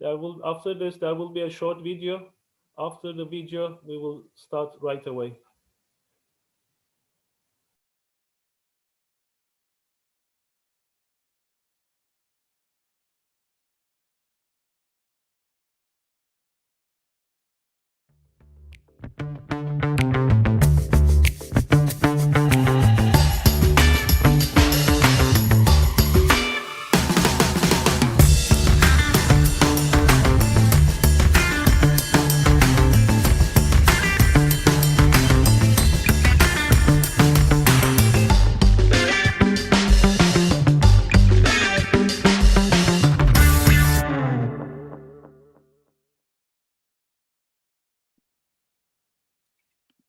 After this, there will be a short video. After the video, we will start right away.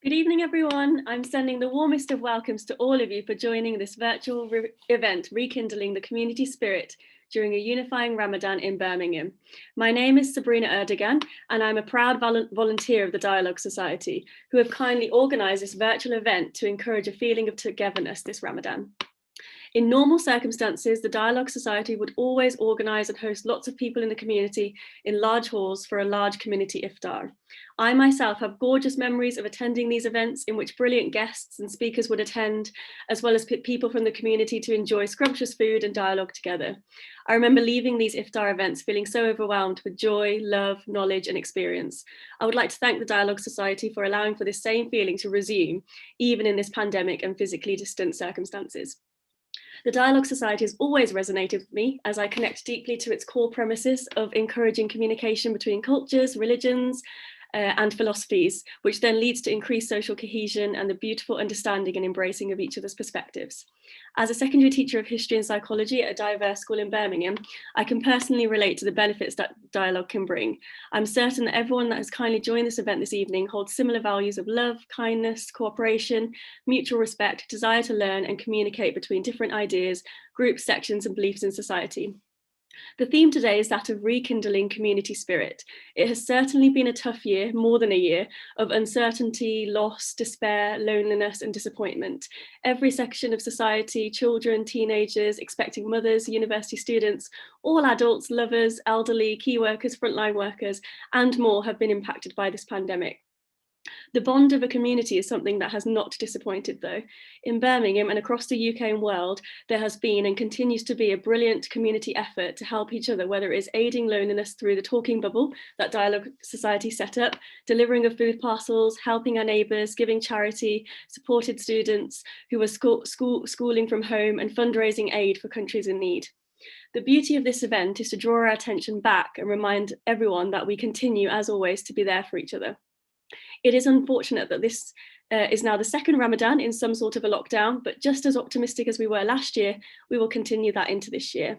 Good evening, everyone. I'm sending the warmest of welcomes to all of you for joining this virtual event, Rekindling the Community Spirit during a unifying Ramadan in Birmingham. My name is Sabrina Erdogan, and I'm a proud volunteer of the Dialogue Society, who have kindly organised this virtual event to encourage a feeling of togetherness this Ramadan. In normal circumstances, the Dialogue Society would always organise and host lots of people in the community in large halls for a large community iftar. I myself have gorgeous memories of attending these events in which brilliant guests and speakers would attend, as well as people from the community to enjoy scrumptious food and dialogue together. I remember leaving these iftar events feeling so overwhelmed with joy, love, knowledge and experience. I would like to thank the Dialogue Society for allowing for this same feeling to resume, even in this pandemic and physically distant circumstances. The Dialogue Society has always resonated with me as I connect deeply to its core premises of encouraging communication between cultures, religions, and philosophies, which then leads to increased social cohesion and the beautiful understanding and embracing of each other's perspectives. As a secondary teacher of history and psychology at a diverse school in Birmingham, I can personally relate to the benefits that dialogue can bring. I'm certain that everyone that has kindly joined this event this evening holds similar values of love, kindness, cooperation, mutual respect, desire to learn and communicate between different ideas, groups, sections and beliefs in society. The theme today is that of rekindling community spirit. It has certainly been a tough year, more than a year, of uncertainty, loss, despair, loneliness and disappointment. Every section of society, children, teenagers, expecting mothers, university students, all adults, lovers, elderly, key workers, frontline workers, and more have been impacted by this pandemic. The bond of a community is something that has not disappointed though. In Birmingham and across the UK and world, there has been and continues to be a brilliant community effort to help each other, whether it is aiding loneliness through the talking bubble that Dialogue Society set up, delivering of food parcels, helping our neighbours, giving charity, supported students who were schooling from home and fundraising aid for countries in need. The beauty of this event is to draw our attention back and remind everyone that we continue, as always, to be there for each other. It is unfortunate that this is now the second Ramadan in some sort of a lockdown, but just as optimistic as we were last year, we will continue that into this year.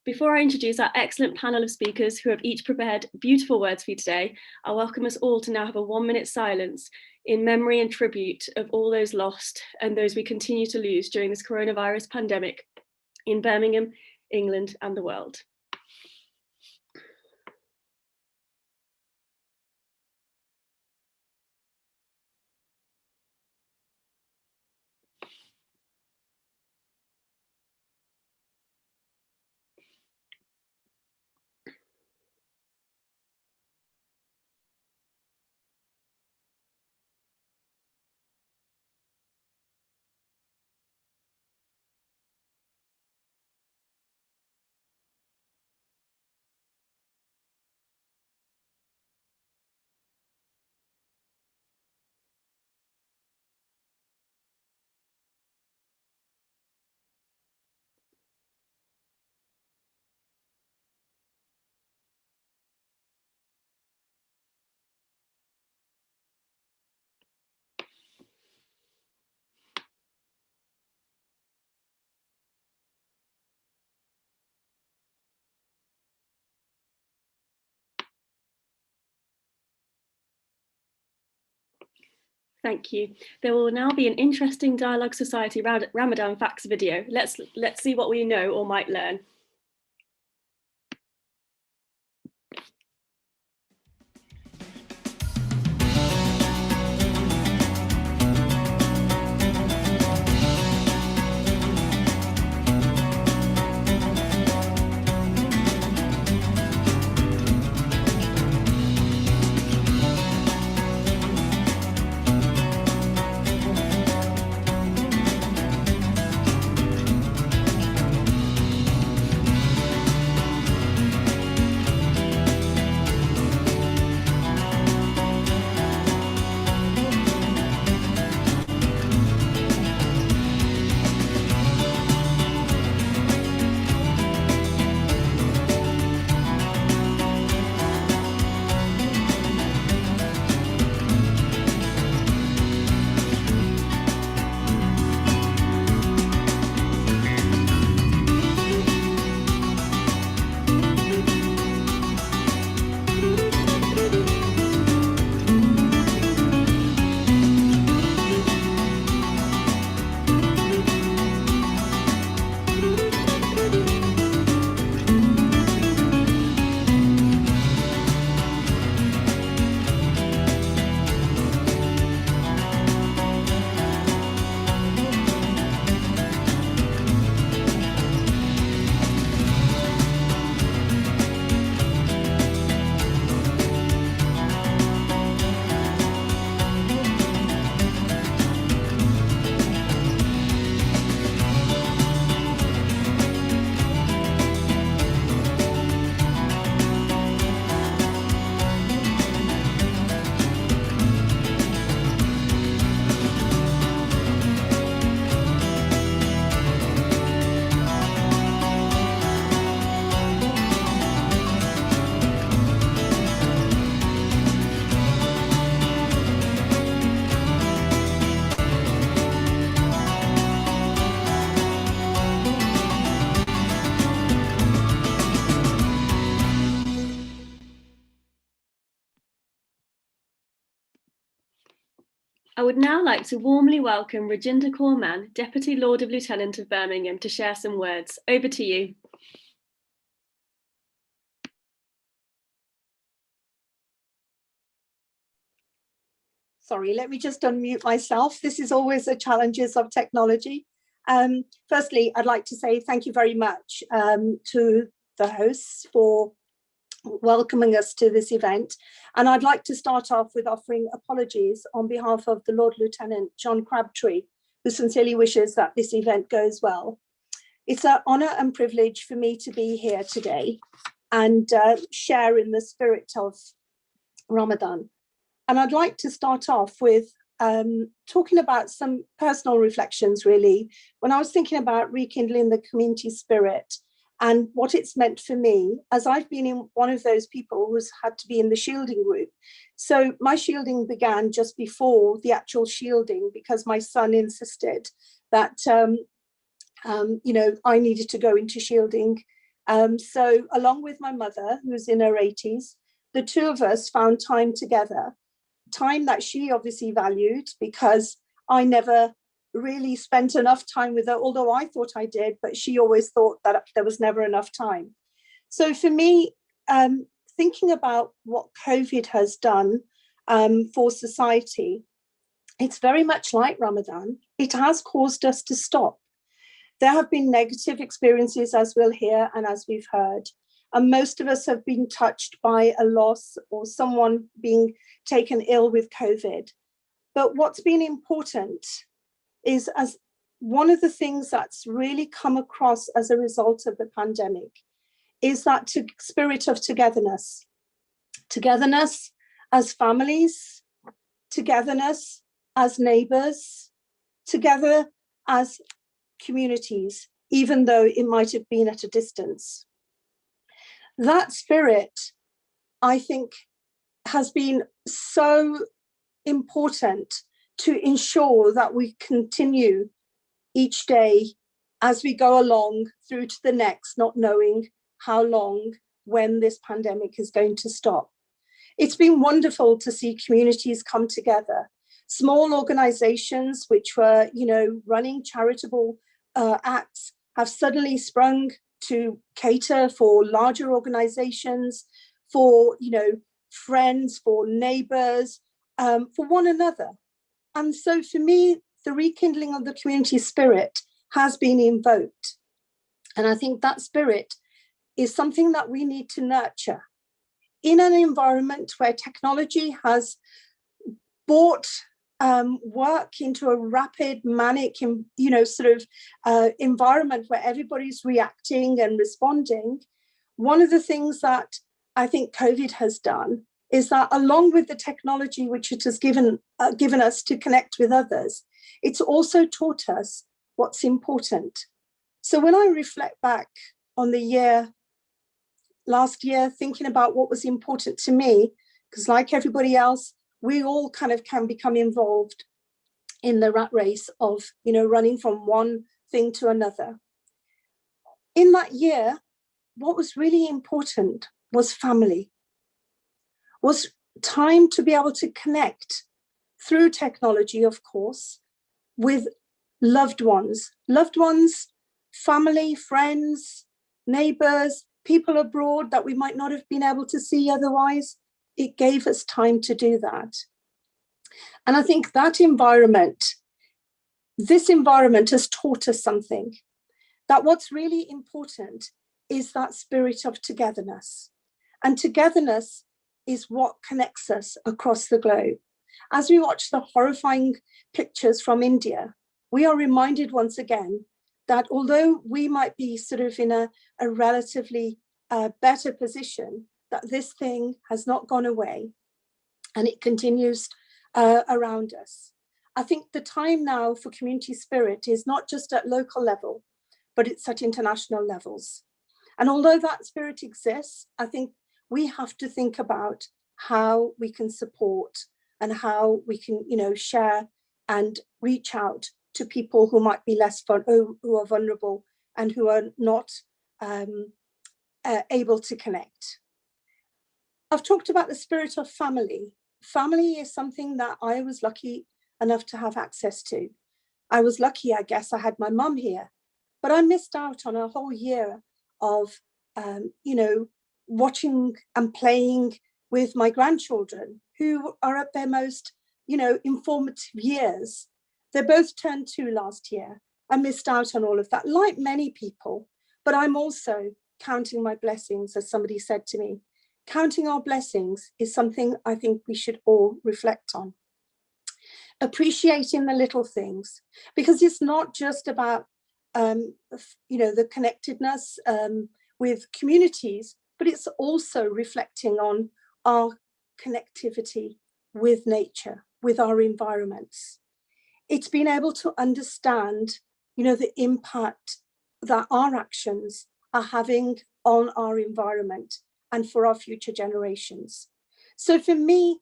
Before I introduce our excellent panel of speakers who have each prepared beautiful words for you today, I welcome us all to now have a 1-minute silence in memory and tribute of all those lost and those we continue to lose during this coronavirus pandemic in Birmingham, England, and the world. Thank you. There will now be an interesting Dialogue Society Ramadan facts video. Let's see what we know or might learn. I would now like to warmly welcome Rekindle Corman, Deputy Lord of Lieutenant of Birmingham, to share some words. Over to you. Sorry, let me just unmute myself. This is always the challenges of technology. Firstly, I'd like to say thank you very much to the hosts for welcoming us to this event. And I'd like to start off with offering apologies on behalf of the Lord Lieutenant John Crabtree, who sincerely wishes that this event goes well. It's an honour and privilege for me to be here today and share in the spirit of Ramadan. And I'd like to start off with talking about some personal reflections, really. When I was thinking about rekindling the community spirit and what it's meant for me, as I've been in one of those people who's had to be in the shielding group. So my shielding began just before the actual shielding because my son insisted that, I needed to go into shielding. So along with my mother, who's in her 80s, the two of us found time together. Time that she obviously valued because I never really spent enough time with her, although I thought I did, but she always thought that there was never enough time. So for me, thinking about what COVID has done for society, it's very much like Ramadan. It has caused us to stop. There have been negative experiences, as we'll hear and as we've heard. And most of us have been touched by a loss or someone being taken ill with COVID. But what's been important is, as one of the things that's really come across as a result of the pandemic, is that spirit of togetherness. Togetherness as families, togetherness as neighbours, together as communities, even though it might have been at a distance. That spirit, I think, has been so important to ensure that we continue each day as we go along through to the next, not knowing how long, when this pandemic is going to stop. It's been wonderful to see communities come together. Small organizations which were, running charitable acts have suddenly sprung to cater for larger organizations, for friends, for neighbors, for one another. And so for me, the rekindling of the community spirit has been invoked. And I think that spirit is something that we need to nurture in an environment where technology has brought work into a rapid, manic, environment where everybody's reacting and responding. One of the things that I think COVID has done is that, along with the technology which it has given us to connect with others, it's also taught us what's important. So when I reflect back on the last year, thinking about what was important to me, because like everybody else, we all kind of can become involved in the rat race of, running from one thing to another. In that year, what was really important was family, was time to be able to connect through technology, of course, with loved ones, family, friends, neighbors, people abroad that we might not have been able to see otherwise. It gave us time to do that. And I think that this environment has taught us something, that what's really important is that spirit of togetherness. And togetherness is what connects us across the globe. As we watch the horrifying pictures from India, we are reminded once again that although we might be sort of in a relatively better position, that this thing has not gone away and it continues around us. I think the time now for community spirit is not just at local level, but it's at international levels. And although that spirit exists, I think we have to think about how we can support and how we can, share and reach out to people who might be who are vulnerable and who are not able to connect. I've talked about the spirit of family. Family is something that I was lucky enough to have access to. I was lucky, I guess, I had my mum here, but I missed out on a whole year of, watching and playing with my grandchildren who are at their most, informative years. They both turned 2 last year. I missed out on all of that, like many people, but I'm also counting my blessings, as somebody said to me. Counting our blessings is something I think we should all reflect on. Appreciating the little things, because it's not just about, the connectedness with communities, but it's also reflecting on our connectivity with nature, with our environments. It's being able to understand, the impact that our actions are having on our environment and for our future generations. So for me,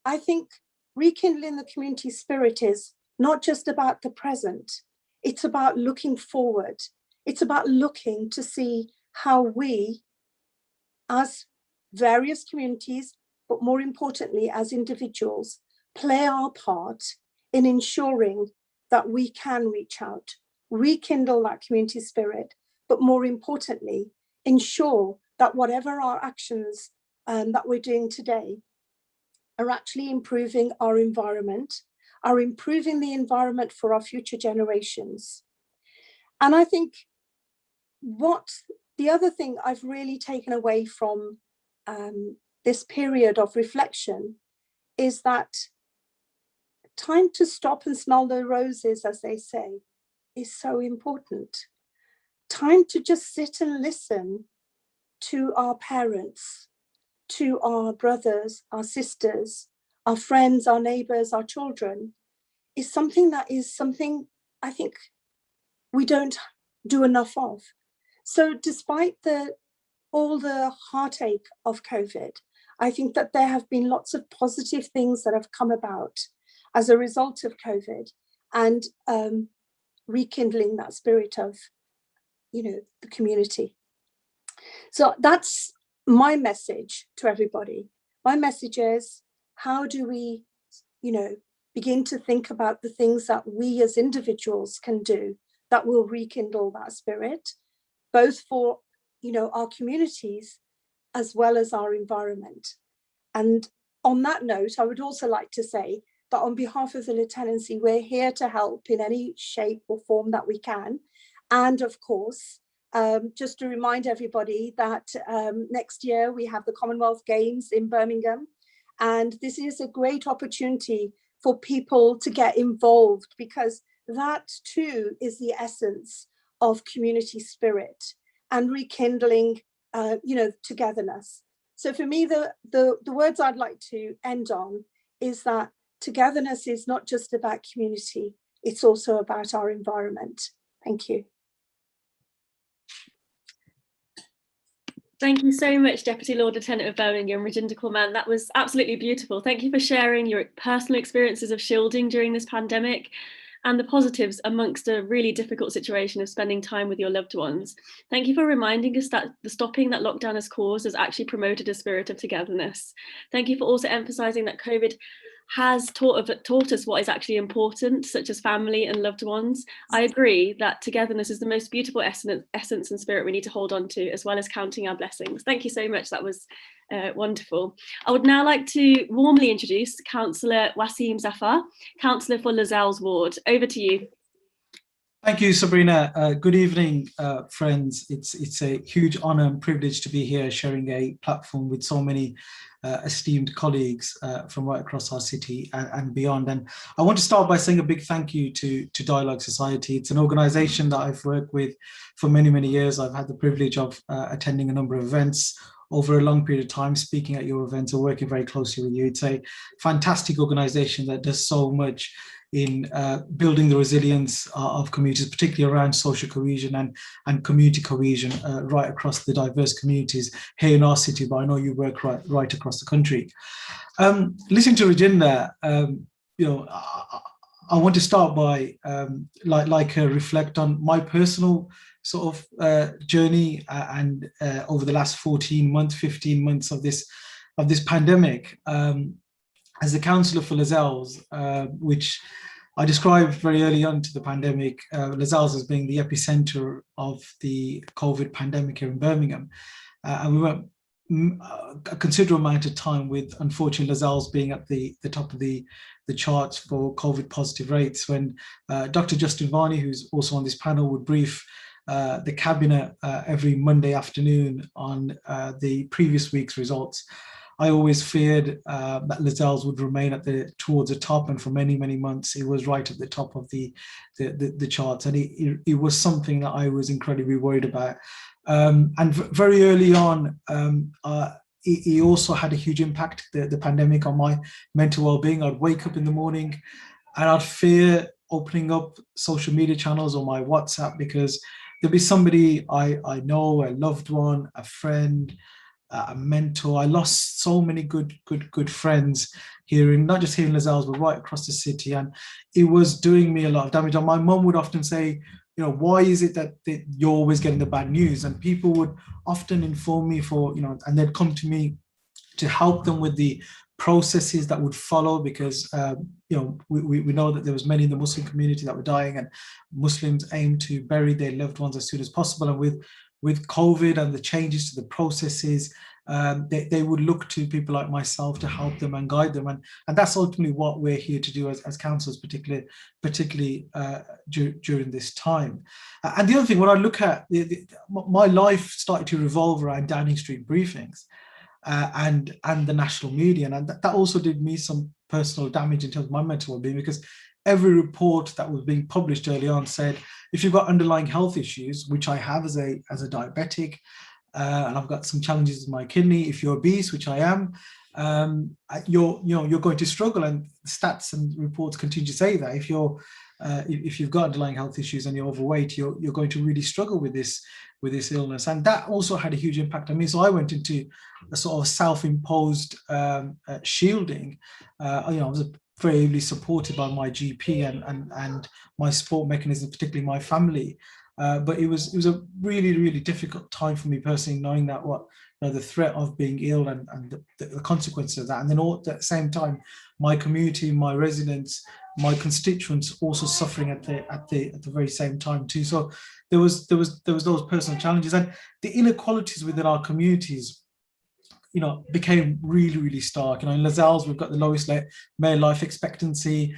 I think rekindling the community spirit is not just about the present, it's about looking forward. It's about looking to see how we, as various communities, but more importantly, as individuals, play our part in ensuring that we can reach out, rekindle that community spirit, but more importantly, ensure that whatever our actions that we're doing today are actually improving our environment, are improving the environment for our future generations. And I think the other thing I've really taken away from this period of reflection is that time to stop and smell the roses, as they say, is so important. Time to just sit and listen to our parents, to our brothers, our sisters, our friends, our neighbors, our children, is something I think we don't do enough of. So despite all the heartache of COVID, I think that there have been lots of positive things that have come about as a result of COVID, and rekindling that spirit of, the community. So that's my message to everybody. My message is, how do we, begin to think about the things that we as individuals can do that will rekindle that spirit, both for, our communities as well as our environment. And on that note, I would also like to say that on behalf of the Lieutenancy, we're here to help in any shape or form that we can. And of course, just to remind everybody that next year we have the Commonwealth Games in Birmingham. And this is a great opportunity for people to get involved, because that too is the essence of community spirit and rekindling, togetherness. So for me, the words I'd like to end on is that togetherness is not just about community, it's also about our environment. Thank you. Thank you so much, Deputy Lord Lieutenant of Birmingham, Rekindle Coleman. That was absolutely beautiful. Thank you for sharing your personal experiences of shielding during this pandemic and the positives amongst a really difficult situation of spending time with your loved ones. Thank you for reminding us that the stopping that lockdown has caused has actually promoted a spirit of togetherness. Thank you for also emphasising that COVID has taught us what is actually important, such as family and loved ones. I agree that togetherness is the most beautiful essence and spirit we need to hold on to, as well as counting our blessings. Thank you so much. That was wonderful. I would now like to warmly introduce Councillor Wasim Zafar, Councillor for Lozells Ward. Over to you. Thank you, Sabrina. Good evening, friends. It's a huge honour and privilege to be here sharing a platform with so many esteemed colleagues from right across our city and beyond. And I want to start by saying a big thank you to Dialogue Society. It's an organisation that I've worked with for many, many years. I've had the privilege of attending a number of events over a long period of time, speaking at your events and working very closely with you. It's a fantastic organisation that does so much in building the resilience of communities, particularly around social cohesion and community cohesion right across the diverse communities here in our city, but I know you work right across the country. Listening to Regina, I want to start by reflect on my personal sort of journey and over the last 15 months of this pandemic. as a councillor for Lazelles, which I described very early on to the pandemic, Lazelles as being the epicenter of the COVID pandemic here in Birmingham. And we went a considerable amount of time with, unfortunately, Lazelles being at the top of the charts for COVID positive rates, when Dr. Justin Varney, who's also on this panel, would brief the cabinet every Monday afternoon on the previous week's results. I always feared that Lazelles would remain towards the top, and for many, many months it was right at the top of the charts, and it was something that I was incredibly worried about. And very early on, it also had a huge impact, the pandemic, on my mental well-being. I'd wake up in the morning and I'd fear opening up social media channels or my WhatsApp, because there'd be somebody I know, a loved one, a friend, a mentor. I lost so many good friends here, not just here in Lazelles, but right across the city, and it was doing me a lot of damage. And my mum would often say, you know, why is it that you're always getting the bad news? And people would often inform me and they'd come to me to help them with the processes that would follow, because we know that there was many in the Muslim community that were dying, and Muslims aim to bury their loved ones as soon as possible. And with COVID and the changes to the processes, they would look to people like myself to help them and guide them, and that's ultimately what we're here to do as councillors, particularly during this time. And the other thing, when I look at my life started to revolve around Downing Street briefings and the national media, and that also did me some personal damage in terms of my mental well-being, because every report that was being published early on said, if you've got underlying health issues, which I have as a diabetic, and I've got some challenges with my kidney, if you're obese, which I am, you're going to struggle. And stats and reports continue to say that if you've got underlying health issues and you're overweight, you're going to really struggle with this illness. And that also had a huge impact on me. So I went into a sort of self-imposed shielding. I was very heavily supported by my GP and my support mechanism, particularly my family. But it was a really, really difficult time for me personally, knowing that the threat of being ill and the consequences of that. And then all at the same time, my community, my residents, my constituents also suffering at the very same time too. So there was those personal challenges, and the inequalities within our communities became really, really stark. In Lazelles, we've got the lowest male life expectancy.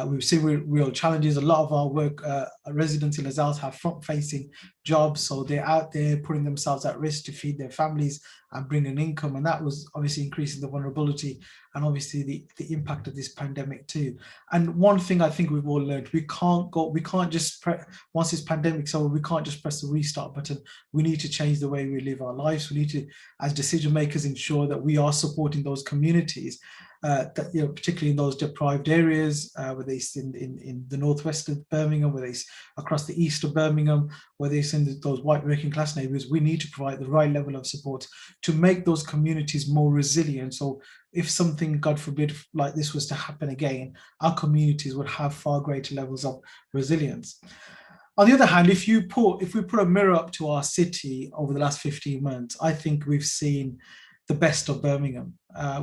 We've seen real challenges. A lot of our work residents in Lazelles have front-facing jobs, so they're out there putting themselves at risk to feed their families and bring an income, and that was obviously increasing the vulnerability and obviously the impact of this pandemic too. And one thing I think we've all learned, we can't just once this pandemic's over, we can't just press the restart button. We need to change the way we live our lives. We need to, as decision makers, ensure that we are supporting those communities, particularly in those deprived areas, whether it's in the northwest of Birmingham, whether it's across the east of Birmingham, whether it's in those white working class neighbourhoods. We need to provide the right level of support to make those communities more resilient. So if something, God forbid, like this was to happen again, our communities would have far greater levels of resilience. On the other hand, if we put a mirror up to our city over the last 15 months, I think we've seen the best of Birmingham.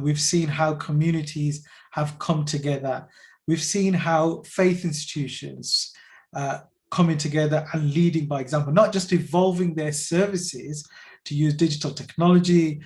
We've seen how communities have come together. We've seen how faith institutions coming together and leading by example, not just evolving their services to use digital technology,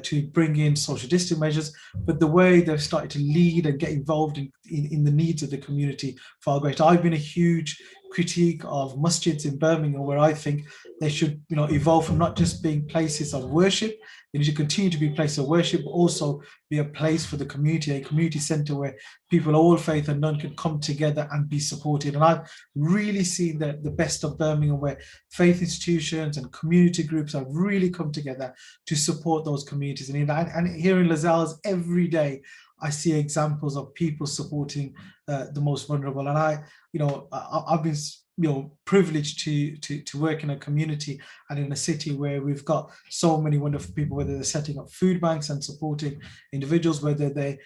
to bring in social distancing measures, but the way they've started to lead and get involved in the needs of the community far greater. I've been a huge critique of masjids in Birmingham, where I think they should evolve from not just being places of worship. They need to continue to be places of worship, but also be a place for the community, a community centre where people of all faith and none can come together and be supported. And I've really seen the best of Birmingham, where faith institutions and community groups have really come together to support those communities. And here in Lazelles, every day I see examples of people supporting the most vulnerable. And I've been privileged to work in a community and in a city where we've got so many wonderful people, whether they're setting up food banks and supporting individuals, whether they're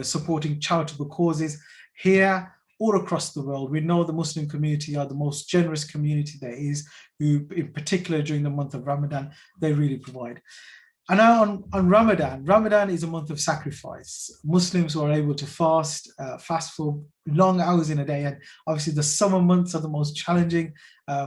supporting charitable causes here or across the world. We know the Muslim community are the most generous community there is, who in particular during the month of Ramadan, they really provide. And now on Ramadan, Ramadan is a month of sacrifice. Muslims who are able to fast for long hours in a day. And obviously the summer months are the most challenging.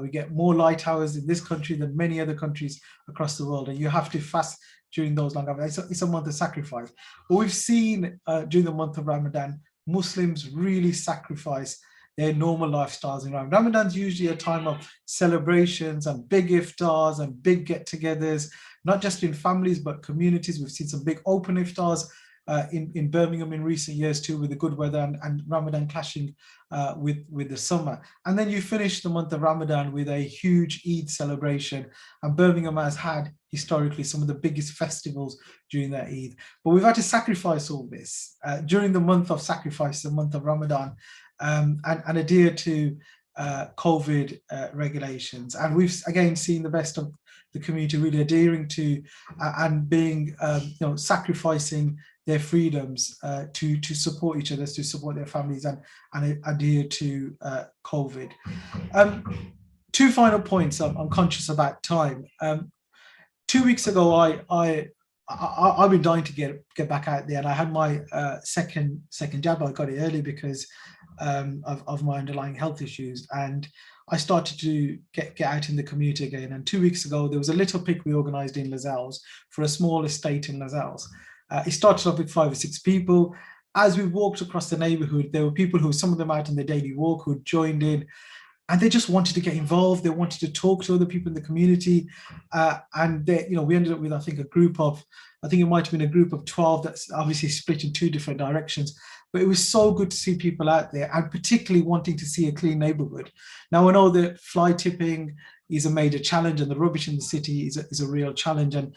We get more light hours in this country than many other countries across the world. And you have to fast during those long hours. It's a month of sacrifice. But we've seen during the month of Ramadan, Muslims really sacrifice their normal lifestyles in Ramadan. Ramadan's usually a time of celebrations and big iftars and big get-togethers, not just in families, but communities. We've seen some big open iftars in Birmingham in recent years too, with the good weather and Ramadan clashing with the summer. And then you finish the month of Ramadan with a huge Eid celebration. And Birmingham has had historically some of the biggest festivals during that Eid. But we've had to sacrifice all this during the month of sacrifice, the month of Ramadan, and adhere to COVID regulations. And we've again seen the best of the community really adhering to and being, sacrificing their freedoms to support each other, to support their families and adhere to COVID. Two final points. I'm conscious about time. 2 weeks ago, I've been dying to get back out there, and I had my second jab. I got it early because of my underlying health issues, and I started to get out in the community again. And 2 weeks ago, there was a little pick we organised in Lascelles for a small estate in Lascelles. It started off with 5 or 6 people. As we walked across the neighbourhood, there were people who, some of them out on their daily walk, who had joined in, and they just wanted to get involved. They wanted to talk to other people in the community, and they, we ended up with, I think it might have been a group of 12 that's obviously split in 2 different directions. But it was so good to see people out there, and particularly wanting to see a clean neighbourhood. Now I know that fly tipping is a major challenge, and the rubbish in the city is a real challenge. And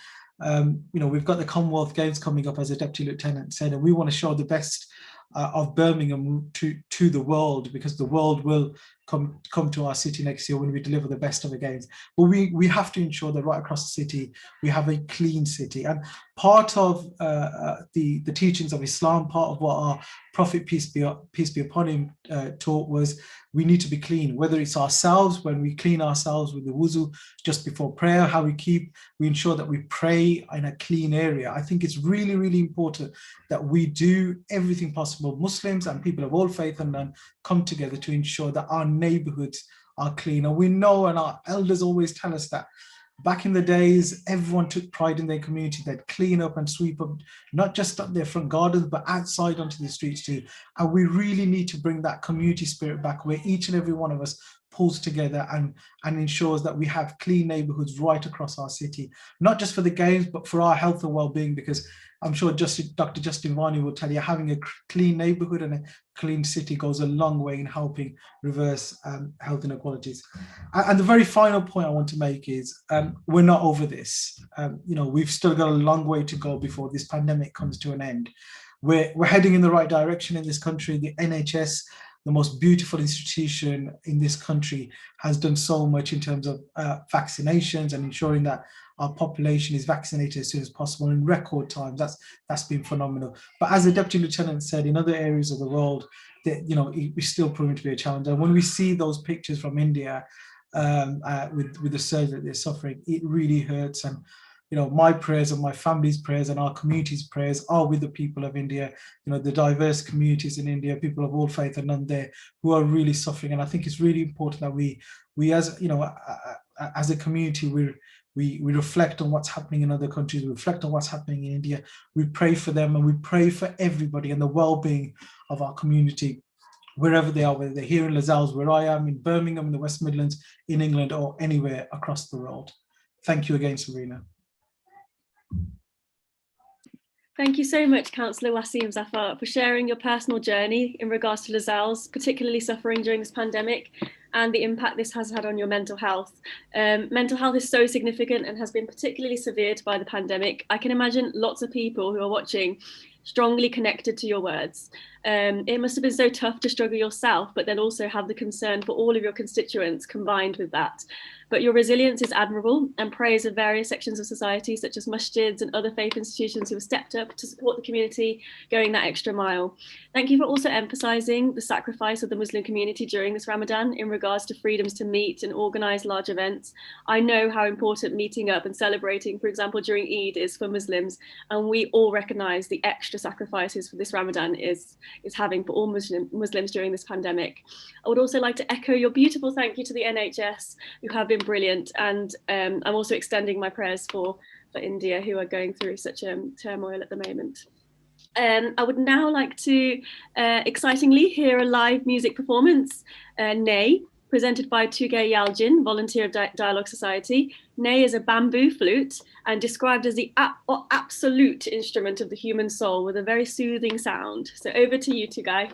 we've got the Commonwealth Games coming up, as a Deputy Lieutenant said, and we want to show the best of Birmingham to the world, because the world will come to our city next year when we deliver the best of the games. But we have to ensure that right across the city we have a clean city. And part of the teachings of Islam, part of what our Prophet, peace be upon him, taught was we need to be clean, whether it's ourselves, when we clean ourselves with the wuzu just before prayer, how we ensure that we pray in a clean area. I think it's really, really important that we do everything possible, Muslims and people of all faith and none, come together to ensure that our neighborhoods are clean. And we know, and our elders always tell us that back in the days, everyone took pride in their community. They'd clean up and sweep up, not just up their front gardens, but outside onto the streets too. And we really need to bring that community spirit back, where each and every one of us pulls together and ensures that we have clean neighborhoods right across our city, not just for the games, but for our health and well-being, because I'm sure Dr. Justin Varney will tell you, having a clean neighborhood and a clean city goes a long way in helping reverse health inequalities. And the very final point I want to make is we're not over this. We've still got a long way to go before this pandemic comes to an end. We're heading in the right direction in this country. The NHS, the most beautiful institution in this country, has done so much in terms of vaccinations and ensuring that our population is vaccinated as soon as possible in record times. That's been phenomenal. But as the Deputy Lieutenant said, in other areas of the world, that it's still proven to be a challenge. And when we see those pictures from India with the surge that they're suffering, it really hurts. And my prayers and my family's prayers and our community's prayers are with the people of India, the diverse communities in India, people of all faith and none there, who are really suffering. And I think it's really important that we as a community, we reflect on what's happening in other countries, we reflect on what's happening in India, we pray for them, and we pray for everybody and the well-being of our community, wherever they are, whether they're here in Lascelles, where I am, in Birmingham, in the West Midlands, in England, or anywhere across the world. Thank you again, Sabrina. Thank you so much, Councillor Wasim Zafar, for sharing your personal journey in regards to Lascelles, particularly suffering during this pandemic, and the impact this has had on your mental health. Mental health is so significant and has been particularly severed by the pandemic. I can imagine lots of people who are watching strongly connected to your words. It must have been so tough to struggle yourself, but then also have the concern for all of your constituents combined with that. But your resilience is admirable, and praise of various sections of society, such as masjids and other faith institutions who have stepped up to support the community, going that extra mile. Thank you for also emphasising the sacrifice of the Muslim community during this Ramadan in regards regards to freedoms to meet and organize large events. I know how important meeting up and celebrating, for example, during Eid is for Muslims, and we all recognize the extra sacrifices for this Ramadan is having for all Muslims during this pandemic. I would also like to echo your beautiful thank you to the NHS, who have been brilliant, and I'm also extending my prayers for India, who are going through such turmoil at the moment. I would now like to excitingly hear a live music performance, Ney, presented by Tugay Yalcin, volunteer of Dialogue Society. Ney is a bamboo flute and described as the absolute instrument of the human soul with a very soothing sound. So over to you, Tugay.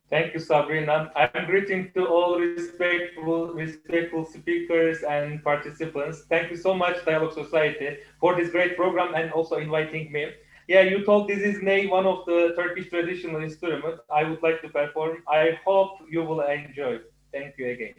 Thank you, Sabrina. I'm greeting to all respectful speakers and participants. Thank you so much, Dialogue Society, for this great program and also inviting me. Yeah, you told this is Ney, one of the Turkish traditional instruments I would like to perform. I hope you will enjoy. Thank you again.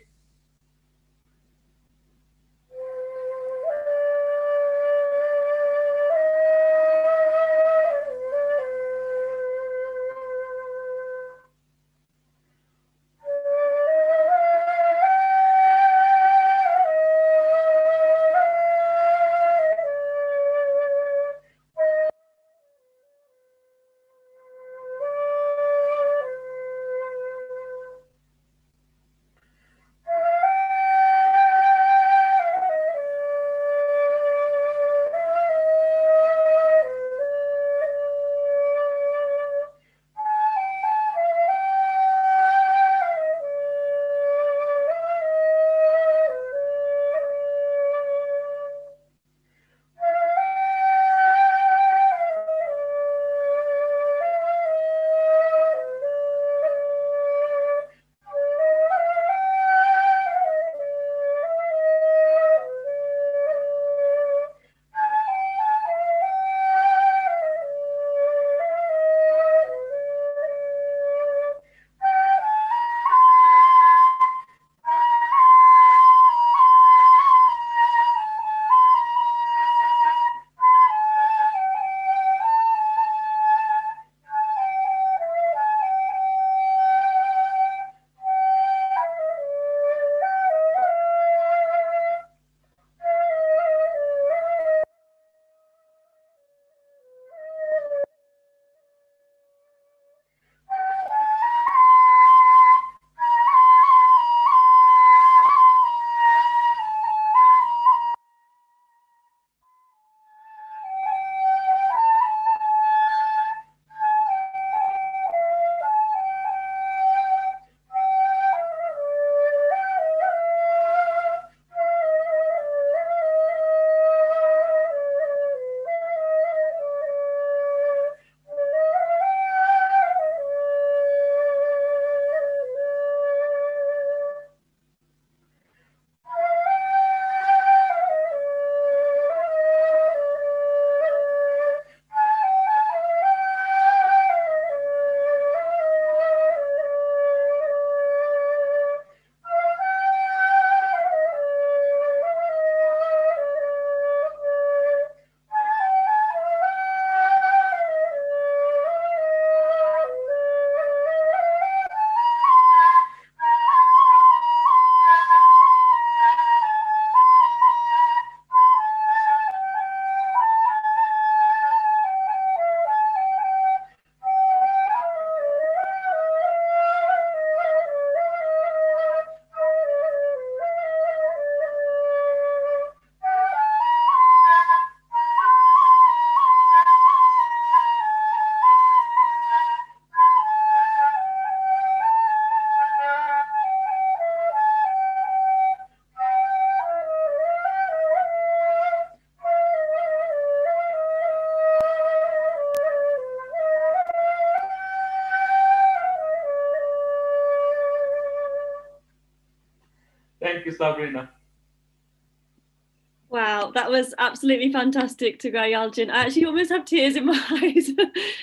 Thank you, Sabrina. Wow, that was absolutely fantastic, Tugay Yalcin. I actually almost have tears in my eyes.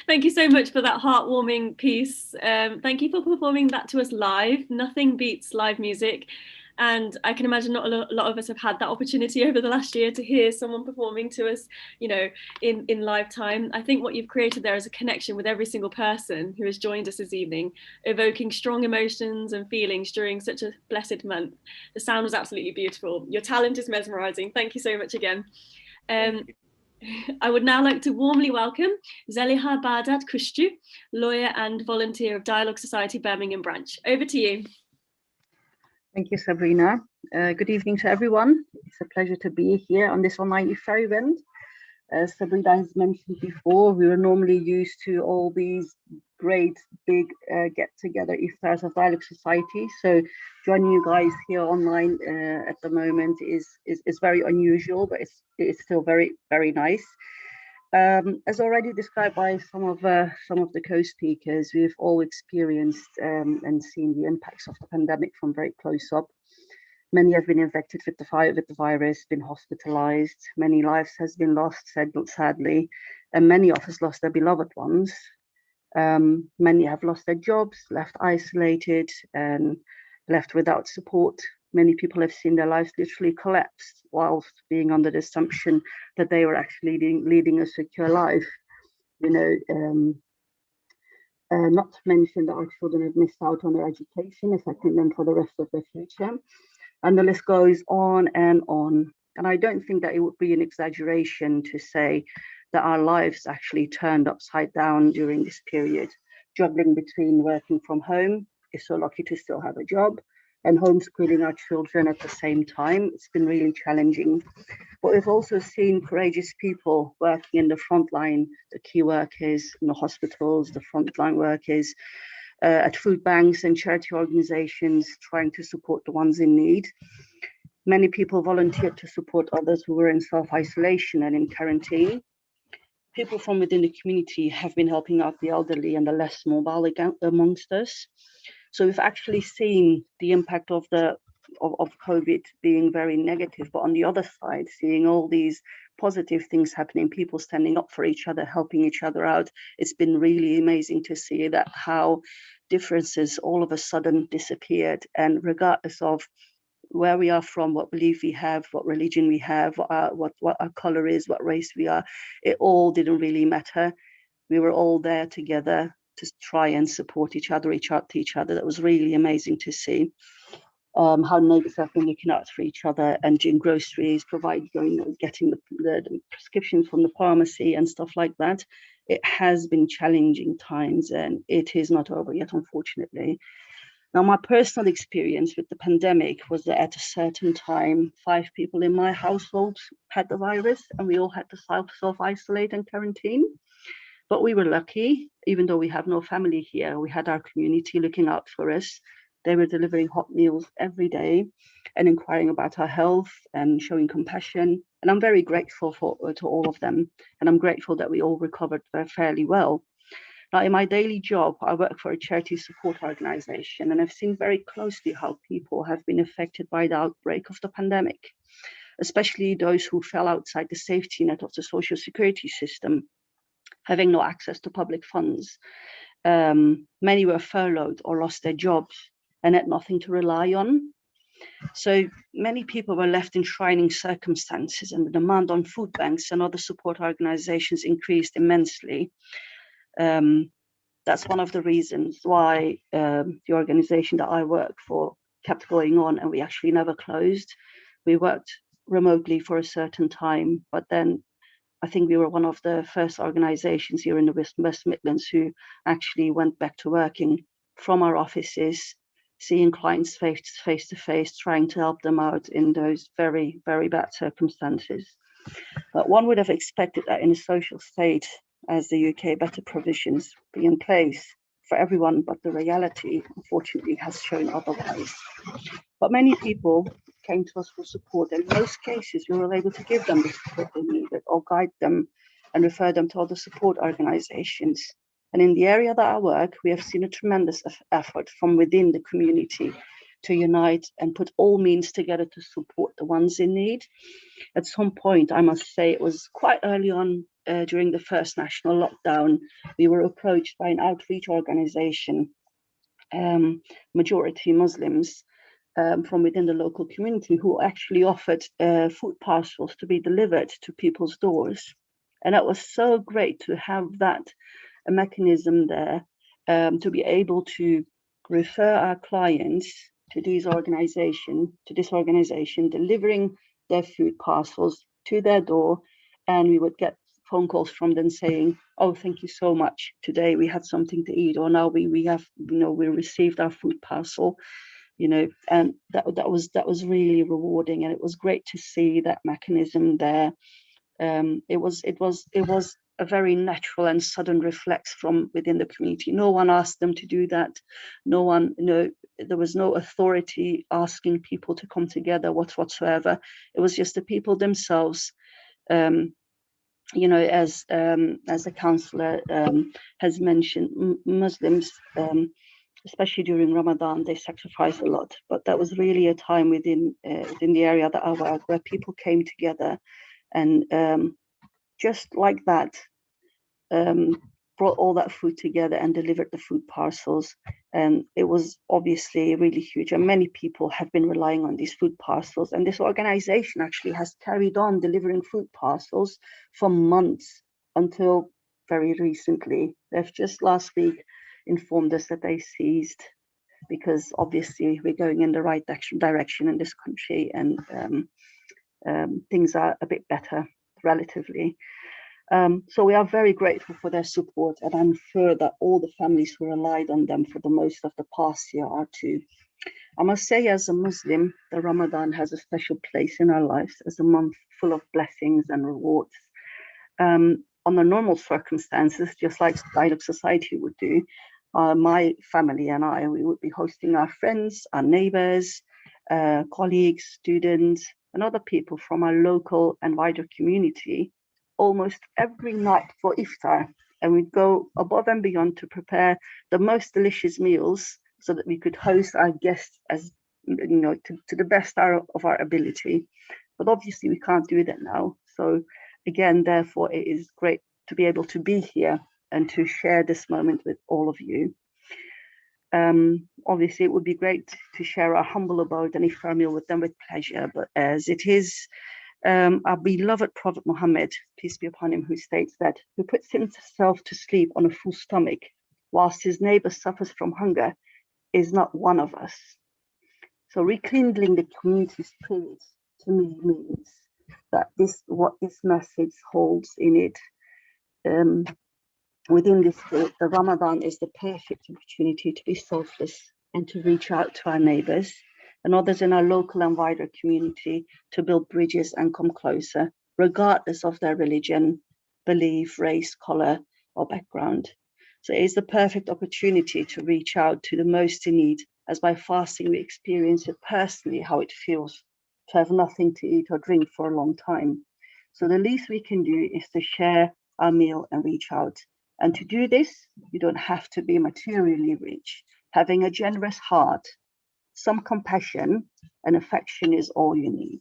Thank you so much for that heartwarming piece. Thank you for performing that to us live. Nothing beats live music. And I can imagine not a lot of us have had that opportunity over the last year to hear someone performing to us, you know, in live time. I think what you've created there is a connection with every single person who has joined us this evening, evoking strong emotions and feelings during such a blessed month. The sound was absolutely beautiful. Your talent is mesmerizing. Thank you so much again. I would now like to warmly welcome Zeliha Badat Kushtu, lawyer and volunteer of Dialogue Society Birmingham branch. Over to you. Thank you, Sabrina. Good evening to everyone. It's a pleasure to be here on this online iftar event. As Sabrina has mentioned before, we were normally used to all these great big get-together iftars of Dialogue Society. So joining you guys here online at the moment is very unusual, but it's still very, very nice. As already described by some of the co-speakers, we've all experienced and seen the impacts of the pandemic from very close up. Many have been infected with the virus, been hospitalized. Many lives has been lost, sadly, and many of us lost their beloved ones. Many have lost their jobs, left isolated, and left without support. Many people have seen their lives literally collapse whilst being under the assumption that they were actually leading a secure life. You know, not to mention that our children have missed out on their education, affecting them for the rest of their future. And the list goes on and on. And I don't think that it would be an exaggeration to say that our lives actually turned upside down during this period, juggling between working from home, is so lucky to still have a job, and homeschooling our children at the same time. It's been really challenging. But we've also seen courageous people working in the front line, the key workers in the hospitals, the frontline workers, at food banks and charity organizations trying to support the ones in need. Many people volunteered to support others who were in self-isolation and in quarantine. People from within the community have been helping out the elderly and the less mobile amongst us. So we've actually seen the impact of COVID being very negative, but on the other side, seeing all these positive things happening, people standing up for each other, helping each other out. It's been really amazing to see that how differences all of a sudden disappeared, and regardless of where we are from, what belief we have, what religion we have, what our color is, what race we are, it all didn't really matter. We were all there together to try and support each other, reach out to each other. That was really amazing to see. How neighbours have been looking out for each other and doing groceries, getting the prescriptions from the pharmacy and stuff like that. It has been challenging times, and it is not over yet, unfortunately. Now, my personal experience with the pandemic was that at a certain time, 5 people in my household had the virus, and we all had to self-isolate and quarantine. But we were lucky, even though we have no family here, we had our community looking out for us. They were delivering hot meals every day and inquiring about our health and showing compassion. And I'm very grateful to all of them. And I'm grateful that we all recovered fairly well. Now, in my daily job, I work for a charity support organization, and I've seen very closely how people have been affected by the outbreak of the pandemic, especially those who fell outside the safety net of the social security system, having no access to public funds. Many were furloughed or lost their jobs and had nothing to rely on. So many people were left in trying circumstances, and the demand on food banks and other support organizations increased immensely. That's one of the reasons why the organization that I work for kept going on, and we actually never closed. We worked remotely for a certain time, but then I think we were one of the first organizations here in the West Midlands who actually went back to working from our offices, seeing clients face to face, trying to help them out in those very, very bad circumstances. But one would have expected that in a social state as the UK, better provisions be in place for everyone, but the reality, unfortunately, has shown otherwise. But many people came to us for support, and in most cases, we were able to give them the support they needed or guide them and refer them to other support organizations. And in the area that I work, we have seen a tremendous effort from within the community to unite and put all means together to support the ones in need. At some point, I must say, it was quite early on during the first national lockdown, we were approached by an outreach organization, majority Muslims, from within the local community who actually offered food parcels to be delivered to people's doors. And that was so great to have that a mechanism there, to be able to refer our clients to this organization, delivering their food parcels to their door, and we would get phone calls from them saying, "Oh, thank you so much. Today we had something to eat," or "Now we have, we received our food parcel," and that was really rewarding, and it was great to see that mechanism there. It was a very natural and sudden reflex from within the community. No one asked them to do that. No one, there was no authority asking people to come together whatsoever. It was just the people themselves. As the councillor has mentioned, Muslims, especially during Ramadan, they sacrifice a lot. But that was really a time within the area that I work where people came together and just like that, brought all that food together and delivered the food parcels. And it was obviously really huge. And many people have been relying on these food parcels. And this organization actually has carried on delivering food parcels for months until very recently. They've just last week informed us that they ceased, because obviously we're going in the right direction in this country, and things are a bit better relatively. So we are very grateful for their support, and I'm sure that all the families who relied on them for the most of the past year are too. I must say, as a Muslim, the Ramadan has a special place in our lives as a month full of blessings and rewards. Under normal circumstances, just like Dialogue Society would do, my family and I, we would be hosting our friends, our neighbours, colleagues, students, and other people from our local and wider community almost every night for iftar, and we'd go above and beyond to prepare the most delicious meals so that we could host our guests as to the best of our ability. But obviously we can't do that now. So again, therefore, it is great to be able to be here and to share this moment with all of you. Obviously, it would be great to share our humble abode and iftar meal with them with pleasure, but as it is our beloved Prophet Muhammad, peace be upon him, who states that who puts himself to sleep on a full stomach whilst his neighbor suffers from hunger is not one of us. So rekindling the community spirit to me means that what this message holds in it. Within this spirit, the Ramadan is the perfect opportunity to be selfless and to reach out to our neighbors and others in our local and wider community, to build bridges and come closer, regardless of their religion, belief, race, color, or background. So it is the perfect opportunity to reach out to the most in need, as by fasting we experience it personally, how it feels to have nothing to eat or drink for a long time. So the least we can do is to share our meal and reach out. And to do this, you don't have to be materially rich. Having a generous heart, some compassion and affection is all you need.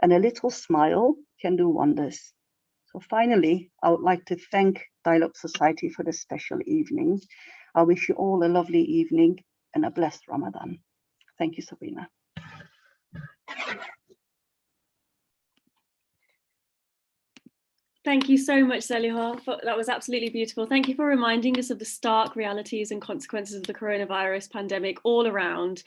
And a little smile can do wonders. So finally, I would like to thank Dialogue Society for this special evening. I wish you all a lovely evening and a blessed Ramadan. Thank you, Sabrina. Thank you so much, Zeliha. That was absolutely beautiful. Thank you for reminding us of the stark realities and consequences of the coronavirus pandemic all around.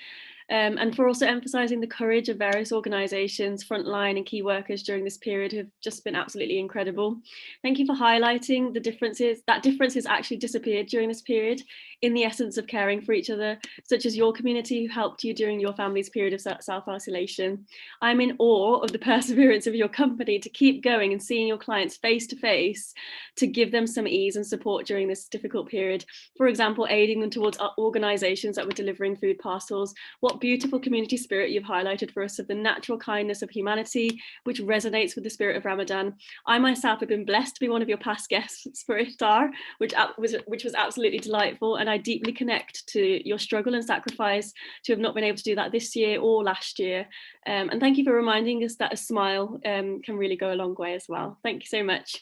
And for also emphasising the courage of various organisations, frontline and key workers during this period have just been absolutely incredible. Thank you for highlighting the differences. That differences actually disappeared during this period in the essence of caring for each other, such as your community who helped you during your family's period of self-isolation. I'm in awe of the perseverance of your company to keep going and seeing your clients face to face to give them some ease and support during this difficult period. For example, aiding them towards organisations that were delivering food parcels. What beautiful community spirit you've highlighted for us of the natural kindness of humanity, which resonates with the spirit of Ramadan. I myself have been blessed to be one of your past guests for iftar, which was absolutely delightful, and I deeply connect to your struggle and sacrifice to have not been able to do that this year or last year. And thank you for reminding us that a smile can really go a long way as well. Thank you so much.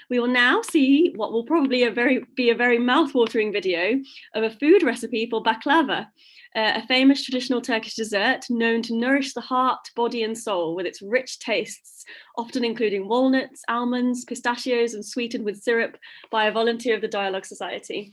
We will now see what will probably be a very mouth-watering video of a food recipe for baklava, a famous traditional Turkish dessert known to nourish the heart, body and soul with its rich tastes, often including walnuts, almonds, pistachios and sweetened with syrup by a volunteer of the Dialogue Society.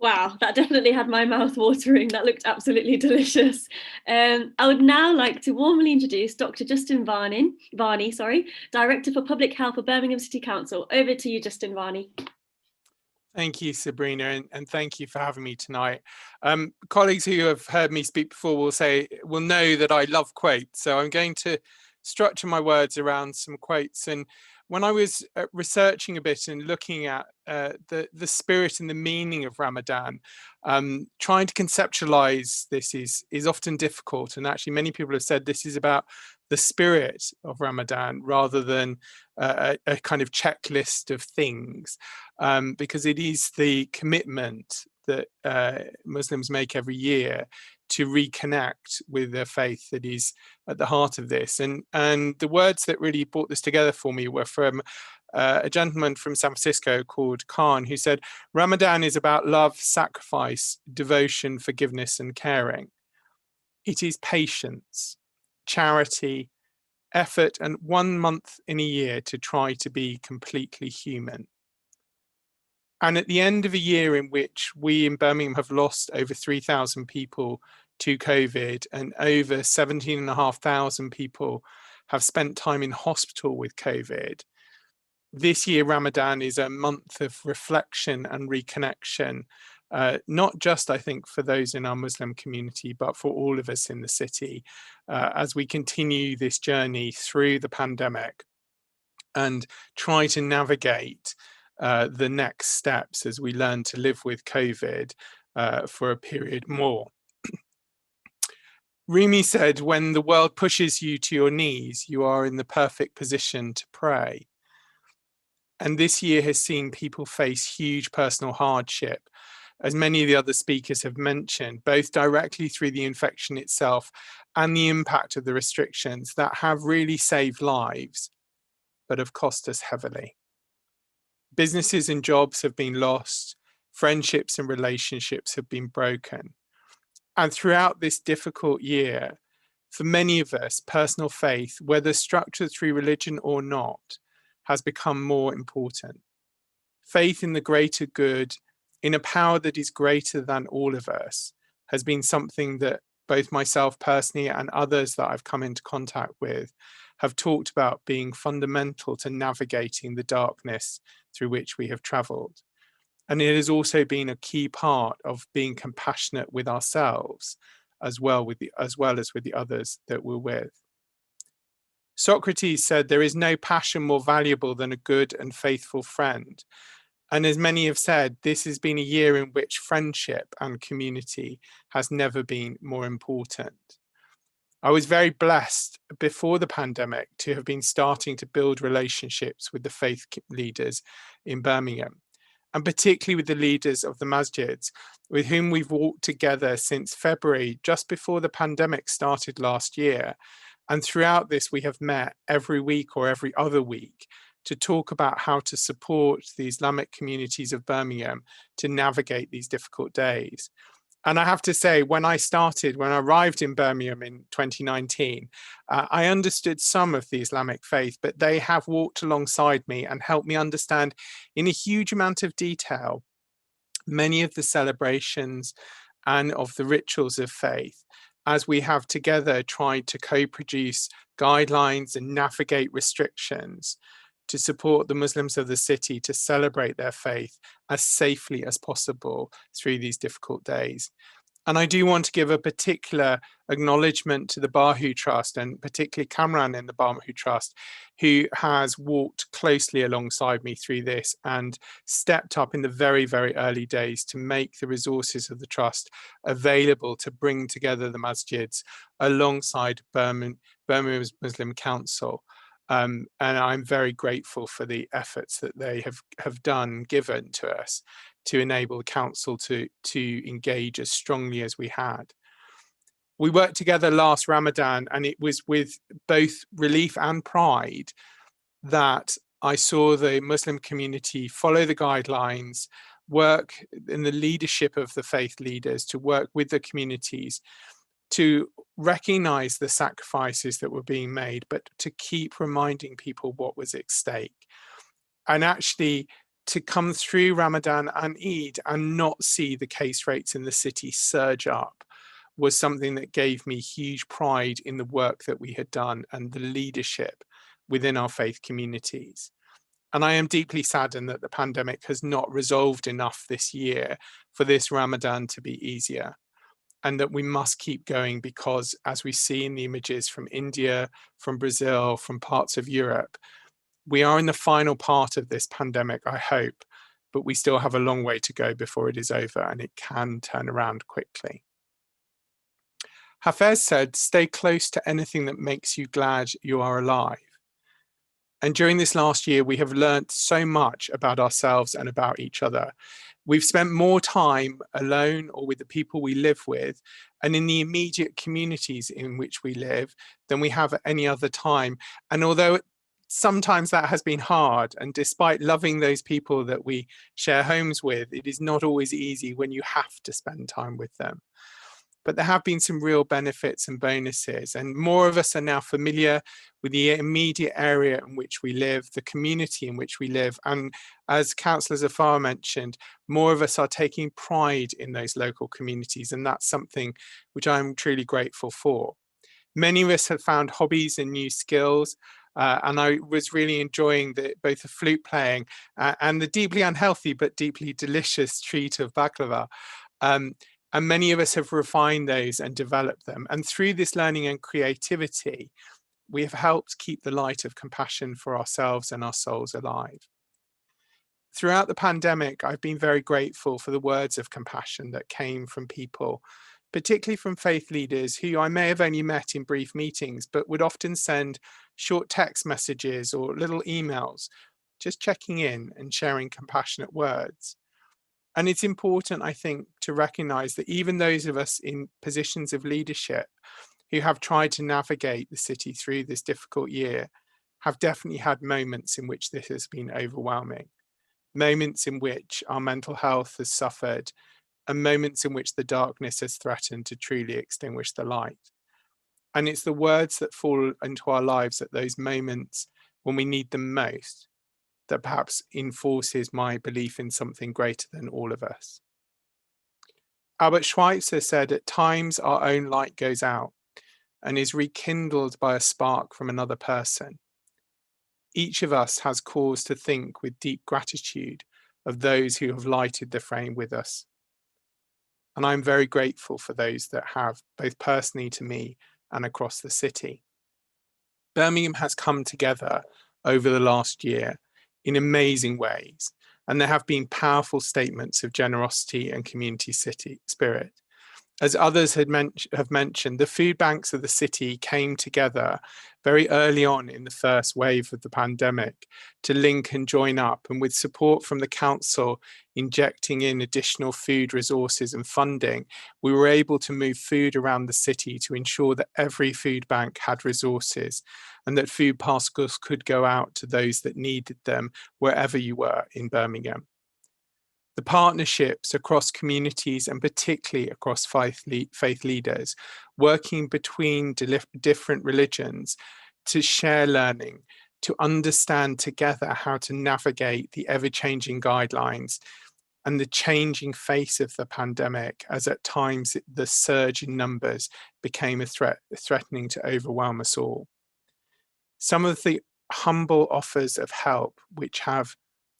Wow, that definitely had my mouth watering. That looked absolutely delicious. I would now like to warmly introduce Dr. Justin Varney, Director for Public Health for Birmingham City Council. Over to you, Justin Varney. Thank you, Sabrina, and thank you for having me tonight. Colleagues who have heard me speak before will know that I love quotes, so I'm going to structure my words around some quotes. And when I was researching a bit and looking at the spirit and the meaning of Ramadan, trying to conceptualize this is often difficult. And actually, many people have said this is about the spirit of Ramadan rather than a kind of checklist of things, because it is the commitment that Muslims make every year to reconnect with their faith that is at the heart of this. And the words that really brought this together for me were from a gentleman from San Francisco called Khan, who said, Ramadan is about love, sacrifice, devotion, forgiveness, and caring. It is patience, charity, effort, and 1 month in a year to try to be completely human. And at the end of a year in which we in Birmingham have lost over 3,000 people to COVID and over 17,500 people have spent time in hospital with COVID, this year Ramadan is a month of reflection and reconnection not just, I think, for those in our Muslim community, but for all of us in the city, as we continue this journey through the pandemic and try to navigate the next steps as we learn to live with COVID for a period more. Rumi said, when the world pushes you to your knees, you are in the perfect position to pray. And this year has seen people face huge personal hardship, as many of the other speakers have mentioned, both directly through the infection itself and the impact of the restrictions that have really saved lives, but have cost us heavily. Businesses and jobs have been lost, friendships and relationships have been broken. And throughout this difficult year, for many of us, personal faith, whether structured through religion or not, has become more important. Faith in the greater good, in a power that is greater than all of us, has been something that both myself personally and others that I've come into contact with have talked about being fundamental to navigating the darkness through which we have travelled. And it has also been a key part of being compassionate with ourselves, as well as with the others that we're with. Socrates said, there is no passion more valuable than a good and faithful friend. And as many have said, this has been a year in which friendship and community has never been more important. I was very blessed before the pandemic to have been starting to build relationships with the faith leaders in Birmingham, and particularly with the leaders of the masjids, with whom we've walked together since February, just before the pandemic started last year. And throughout this, we have met every week or every other week to talk about how to support the Islamic communities of Birmingham to navigate these difficult days. And I have to say, when I arrived in Birmingham in 2019, I understood some of the Islamic faith, but they have walked alongside me and helped me understand in a huge amount of detail many of the celebrations and of the rituals of faith, as we have together tried to co-produce guidelines and navigate restrictions to support the Muslims of the city to celebrate their faith as safely as possible through these difficult days. And I do want to give a particular acknowledgement to the Bahu Trust, and particularly Kamran in the Bahu Trust, who has walked closely alongside me through this and stepped up in the very, very early days to make the resources of the Trust available to bring together the masjids alongside Birmingham's Muslim Council. And I'm very grateful for the efforts that they have given to us to enable the council to engage as strongly as we had. We worked together last Ramadan, and it was with both relief and pride that I saw the Muslim community follow the guidelines, work in the leadership of the faith leaders, to work with the communities, to recognize the sacrifices that were being made, but to keep reminding people what was at stake. And actually to come through Ramadan and Eid and not see the case rates in the city surge up was something that gave me huge pride in the work that we had done and the leadership within our faith communities. And I am deeply saddened that the pandemic has not resolved enough this year for this Ramadan to be easier, and that we must keep going, because as we see in the images from India, from Brazil, from parts of Europe, we are in the final part of this pandemic, I hope, but we still have a long way to go before it is over, and it can turn around quickly. Hafez said, stay close to anything that makes you glad you are alive. And during this last year, we have learned so much about ourselves and about each other. We've spent more time alone or with the people we live with and in the immediate communities in which we live than we have at any other time. And although sometimes that has been hard, and despite loving those people that we share homes with, it is not always easy when you have to spend time with them. But there have been some real benefits and bonuses, and more of us are now familiar with the immediate area in which we live, the community in which we live. And as Councillor Zafar mentioned, more of us are taking pride in those local communities, and that's something which I'm truly grateful for. Many of us have found hobbies and new skills. And I was really enjoying both the flute playing and the deeply unhealthy but deeply delicious treat of baklava. And many of us have refined those and developed them. And through this learning and creativity, we have helped keep the light of compassion for ourselves and our souls alive. Throughout the pandemic, I've been very grateful for the words of compassion that came from people, particularly from faith leaders who I may have only met in brief meetings, but would often send short text messages or little emails, just checking in and sharing compassionate words. And it's important, I think, to recognize that even those of us in positions of leadership who have tried to navigate the city through this difficult year have definitely had moments in which this has been overwhelming. Moments in which our mental health has suffered, and moments in which the darkness has threatened to truly extinguish the light. And it's the words that fall into our lives at those moments when we need them most that perhaps enforces my belief in something greater than all of us. Albert Schweitzer said, "At times our own light goes out and is rekindled by a spark from another person. Each of us has cause to think with deep gratitude of those who have lighted the flame with us." And I'm very grateful for those that have, both personally to me and across the city. Birmingham has come together over the last year in amazing ways, and there have been powerful statements of generosity and community city spirit. As others have mentioned, the food banks of the city came together very early on in the first wave of the pandemic to link and join up, and with support from the council injecting in additional food resources and funding, we were able to move food around the city to ensure that every food bank had resources and that food parcels could go out to those that needed them wherever you were in Birmingham. The partnerships across communities and particularly across faith leaders, working between different religions to share learning, to understand together how to navigate the ever-changing guidelines and the changing face of the pandemic, as at times the surge in numbers became a threatening to overwhelm us all. Some of the humble offers of help which have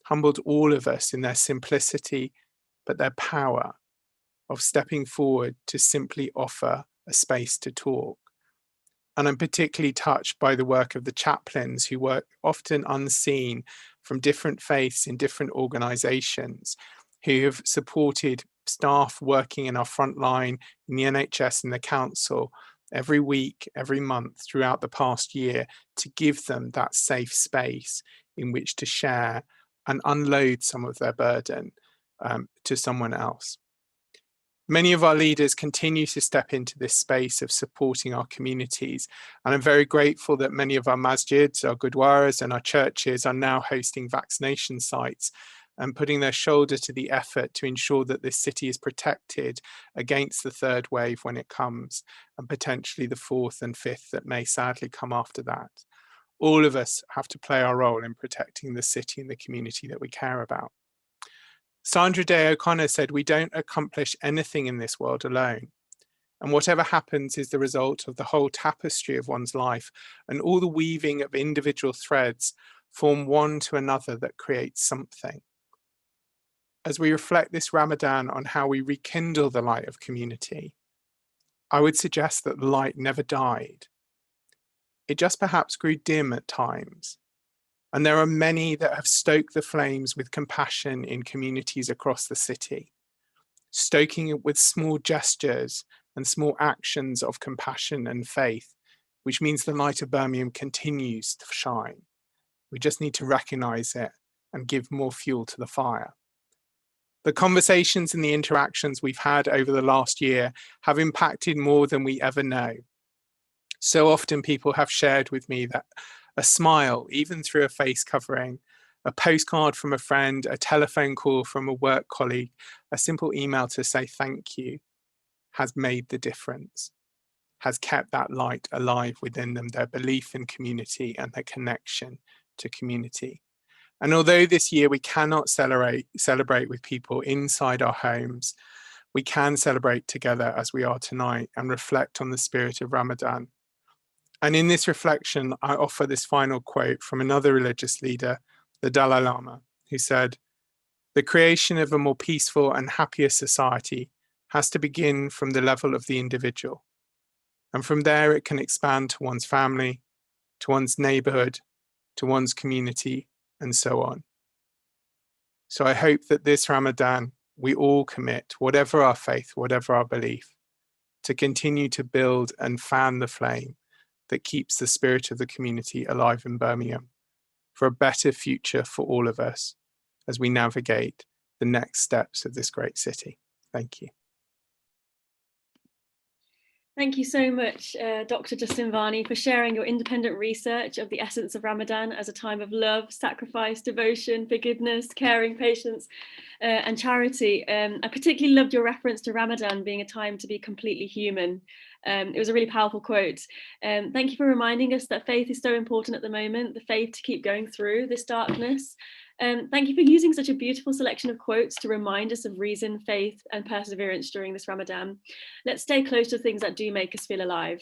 humbled all of us in their simplicity, but their power of stepping forward to simply offer a space to talk. And I'm particularly touched by the work of the chaplains who work often unseen from different faiths in different organisations, who have supported staff working in our front line in the NHS and the council every week, every month throughout the past year, to give them that safe space in which to share and unload some of their burden to someone else. Many of our leaders continue to step into this space of supporting our communities, and I'm very grateful that many of our masjids, our gurdwaras and our churches are now hosting vaccination sites and putting their shoulder to the effort to ensure that this city is protected against the third wave when it comes, and potentially the fourth and fifth that may sadly come after that. All of us have to play our role in protecting the city and the community that we care about. Sandra Day O'Connor said, "We don't accomplish anything in this world alone. And whatever happens is the result of the whole tapestry of one's life, and all the weaving of individual threads form one to another that creates something." As we reflect this Ramadan on how we rekindle the light of community, I would suggest that the light never died. It just perhaps grew dim at times. And there are many that have stoked the flames with compassion in communities across the city, stoking it with small gestures and small actions of compassion and faith, which means the light of Birmingham continues to shine. We just need to recognize it and give more fuel to the fire. The conversations and the interactions we've had over the last year have impacted more than we ever know. So often people have shared with me that a smile, even through a face covering, a postcard from a friend, a telephone call from a work colleague, a simple email to say thank you, has made the difference, has kept that light alive within them, their belief in community and their connection to community. And although this year we cannot celebrate with people inside our homes, we can celebrate together as we are tonight and reflect on the spirit of Ramadan. And in this reflection, I offer this final quote from another religious leader, the Dalai Lama, who said, "The creation of a more peaceful and happier society has to begin from the level of the individual. And from there, it can expand to one's family, to one's neighborhood, to one's community, and so on." So I hope that this Ramadan, we all commit, whatever our faith, whatever our belief, to continue to build and fan the flame that keeps the spirit of the community alive in Birmingham for a better future for all of us as we navigate the next steps of this great city. Thank you. Thank you so much, Dr. Justin Varney, for sharing your independent research of the essence of Ramadan as a time of love, sacrifice, devotion, forgiveness, caring, patience, and charity. I particularly loved your reference to Ramadan being a time to be completely human. It was a really powerful quote. Thank you for reminding us that faith is so important at the moment, the faith to keep going through this darkness. Thank you for using such a beautiful selection of quotes to remind us of reason, faith, and perseverance during this Ramadan. Let's stay close to things that do make us feel alive.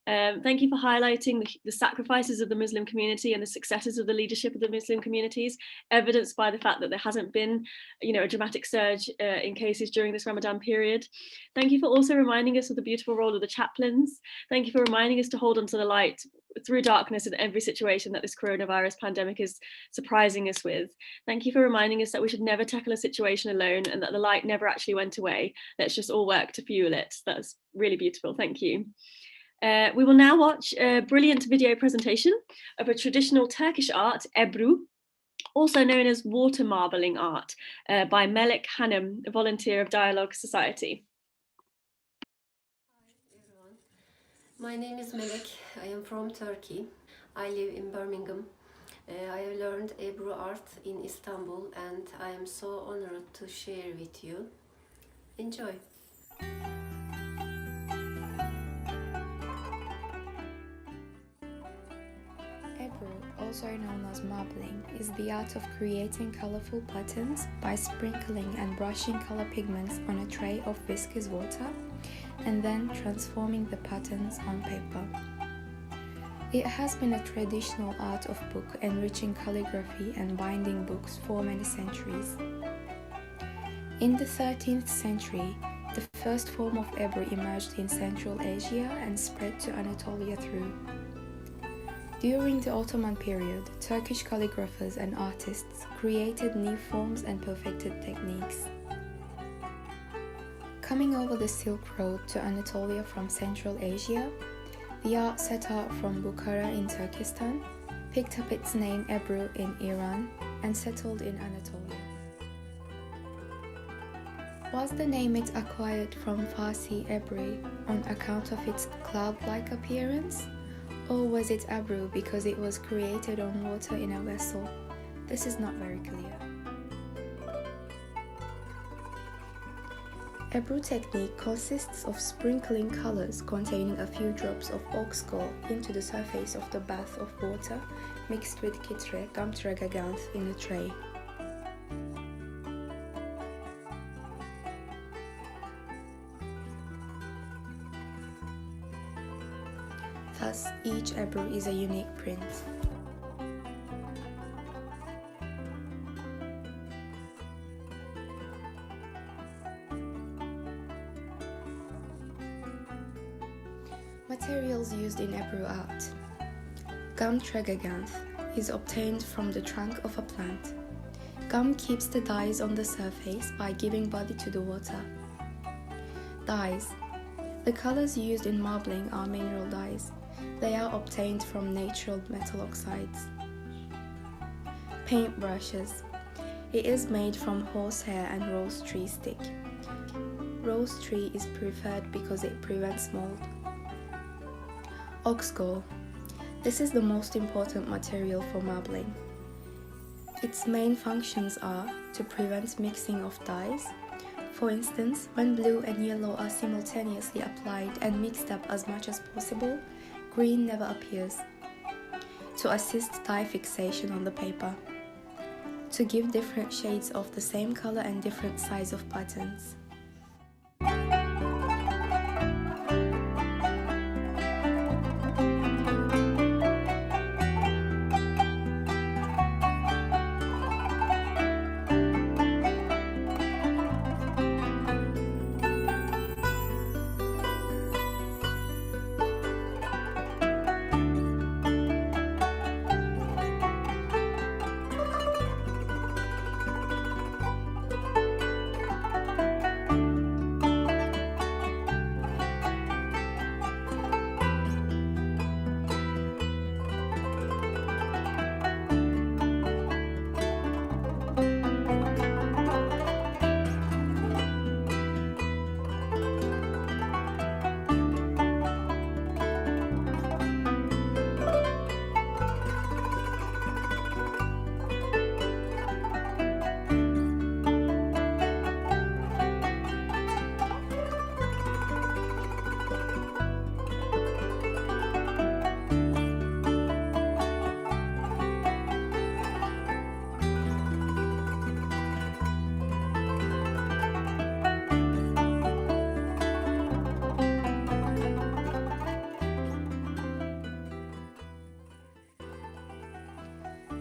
Thank you for highlighting the sacrifices of the Muslim community and the successes of the leadership of the Muslim communities, evidenced by the fact that there hasn't been, a dramatic surge in cases during this Ramadan period. Thank you for also reminding us of the beautiful role of the chaplains. Thank you for reminding us to hold on to the light through darkness in every situation that this coronavirus pandemic is surprising us with. Thank you for reminding us that we should never tackle a situation alone and that the light never actually went away. Let's just all work to fuel it. That's really beautiful. Thank you. We will now watch a brilliant video presentation of a traditional Turkish art, Ebru, also known as water marbling art, by Melek Hanım, a volunteer of Dialogue Society. Hi everyone, my name is Melek. I am from Turkey. I live in Birmingham. I have learned Ebru art in Istanbul and I am so honored to share with you. Enjoy! Ebru, also known as marbling, is the art of creating colorful patterns by sprinkling and brushing color pigments on a tray of viscous water and then transforming the patterns on paper. It has been a traditional art of book enriching calligraphy and binding books for many centuries. In the 13th century, the first form of Ebru emerged in Central Asia and spread to Anatolia through. During the Ottoman period, Turkish calligraphers and artists created new forms and perfected techniques. Coming over the Silk Road to Anatolia from Central Asia, the art set out from Bukhara in Turkestan, picked up its name Ebru in Iran, and settled in Anatolia. Was the name it acquired from Farsi Ebri on account of its cloud-like appearance? Or was it Ebru because it was created on water in a vessel? This is not very clear. Ebru technique consists of sprinkling colors containing a few drops of ox gall into the surface of the bath of water mixed with kitre, gamtragaganth in a tray. Thus, each Ebru is a unique print. Materials used in Ebru art. Gum tragaganth is obtained from the trunk of a plant. Gum keeps the dyes on the surface by giving body to the water. Dyes. The colors used in marbling are mineral dyes. They are obtained from natural metal oxides. Paint brushes. It is made from horsehair and rose tree stick. Rose tree is preferred because it prevents mold. Ox gall. This is the most important material for marbling. Its main functions are to prevent mixing of dyes. For instance, when blue and yellow are simultaneously applied and mixed up as much as possible, green never appears. To assist dye fixation on the paper. To give different shades of the same color and different size of patterns.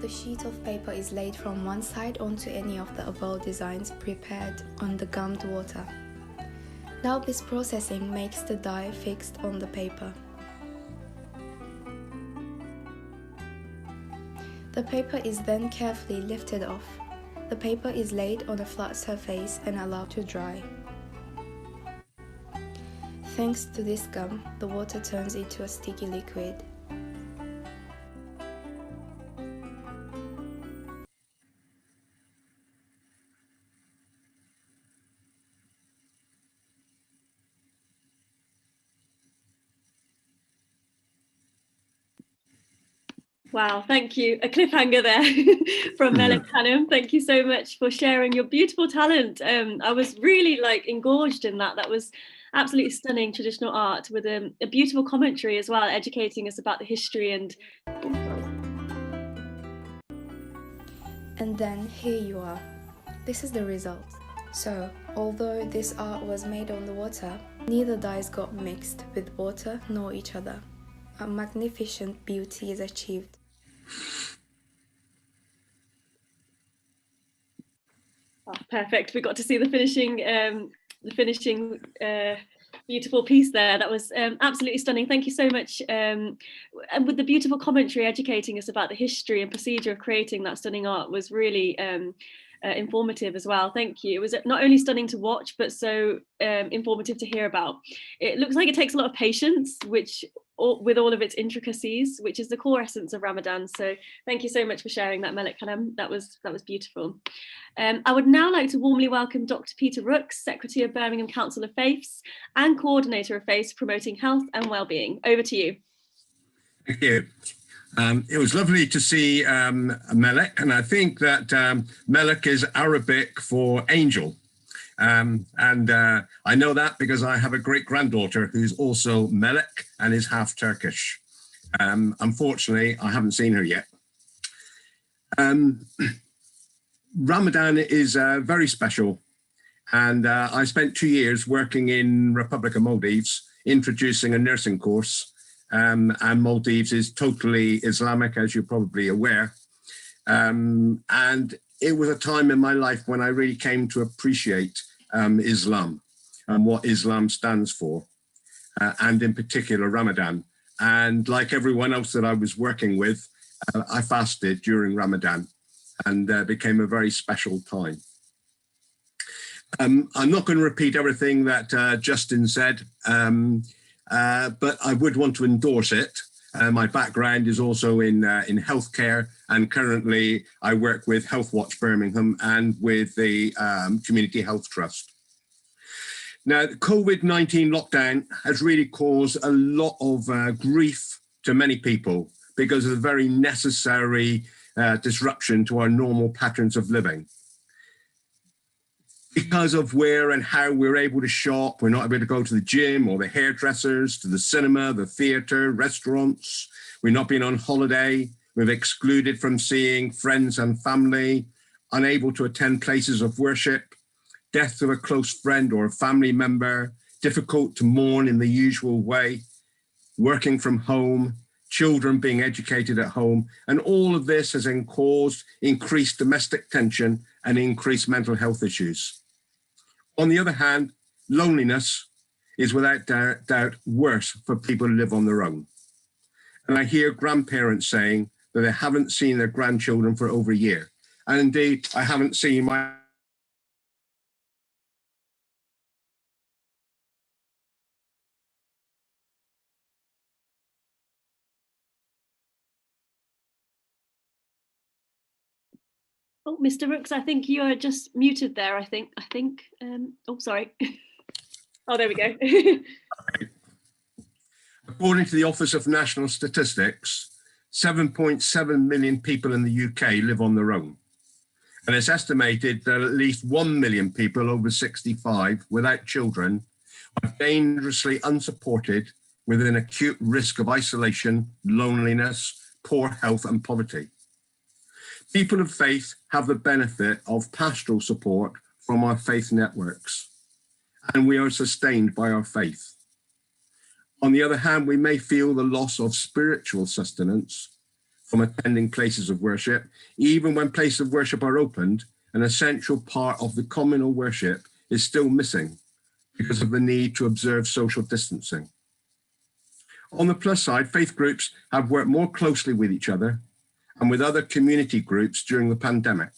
The sheet of paper is laid from one side onto any of the above designs prepared on the gummed water. Now this processing makes the dye fixed on the paper. The paper is then carefully lifted off. The paper is laid on a flat surface and allowed to dry. Thanks to this gum, the water turns into a sticky liquid. Wow, thank you. A cliffhanger there from Melek Hanım. Thank you so much for sharing your beautiful talent. I was really engorged in that. That was absolutely stunning traditional art with a beautiful commentary as well, educating us about the history and... And then here you are. This is the result. So, although this art was made on the water, neither dyes got mixed with water nor each other. A magnificent beauty is achieved. Oh, perfect. We got to see the finishing beautiful piece there. That was absolutely stunning. Thank you so much. And with the beautiful commentary educating us about the history and procedure of creating that stunning art was really informative as well. Thank you. It was not only stunning to watch, but so informative to hear about. It looks like it takes a lot of patience, with all of its intricacies, which is the core essence of Ramadan. So thank you so much for sharing that, Melek Hanım. That was beautiful. I would now like to warmly welcome Dr. Peter Rooks, Secretary of Birmingham Council of Faiths and Coordinator of Faiths Promoting Health and Wellbeing. Over to you. Thank you. It was lovely to see Melek, and I think that Melek is Arabic for angel. And I know that because I have a great-granddaughter who's also Melek and is half Turkish. Unfortunately, I haven't seen her yet. Ramadan is very special, and I spent 2 years working in Republic of Maldives, introducing a nursing course, and Maldives is totally Islamic, as you're probably aware. And it was a time in my life when I really came to appreciate Islam and what Islam stands for, and in particular Ramadan. And like everyone else that I was working with, I fasted during Ramadan, and became a very special time. I'm not going to repeat everything that Justin said, but I would want to endorse it. My background is also in healthcare, and currently I work with Health Watch Birmingham and with the Community Health Trust. Now, the COVID-19 lockdown has really caused a lot of grief to many people because of the very necessary disruption to our normal patterns of living. Because of where and how we're able to shop, we're not able to go to the gym or the hairdressers, to the cinema, the theatre, restaurants. We're not being on holiday. We're excluded from seeing friends and family, unable to attend places of worship, death of a close friend or a family member, difficult to mourn in the usual way, working from home, children being educated at home. And all of this has caused increased domestic tension and increased mental health issues. On the other hand, loneliness is without doubt worse for people who live on their own. And I hear grandparents saying that they haven't seen their grandchildren for over a year. And indeed, I haven't seen my Oh, Mr. Rooks, I think you are just muted there, I think. Oh, sorry. Oh, there we go. According to the Office of National Statistics, 7.7 million people in the UK live on their own. And it's estimated that at least 1 million people over 65 without children are dangerously unsupported with an acute risk of isolation, loneliness, poor health and poverty. People of faith have the benefit of pastoral support from our faith networks, and we are sustained by our faith. On the other hand, we may feel the loss of spiritual sustenance from attending places of worship. Even when places of worship are opened, an essential part of the communal worship is still missing because of the need to observe social distancing. On the plus side, faith groups have worked more closely with each other and with other community groups during the pandemic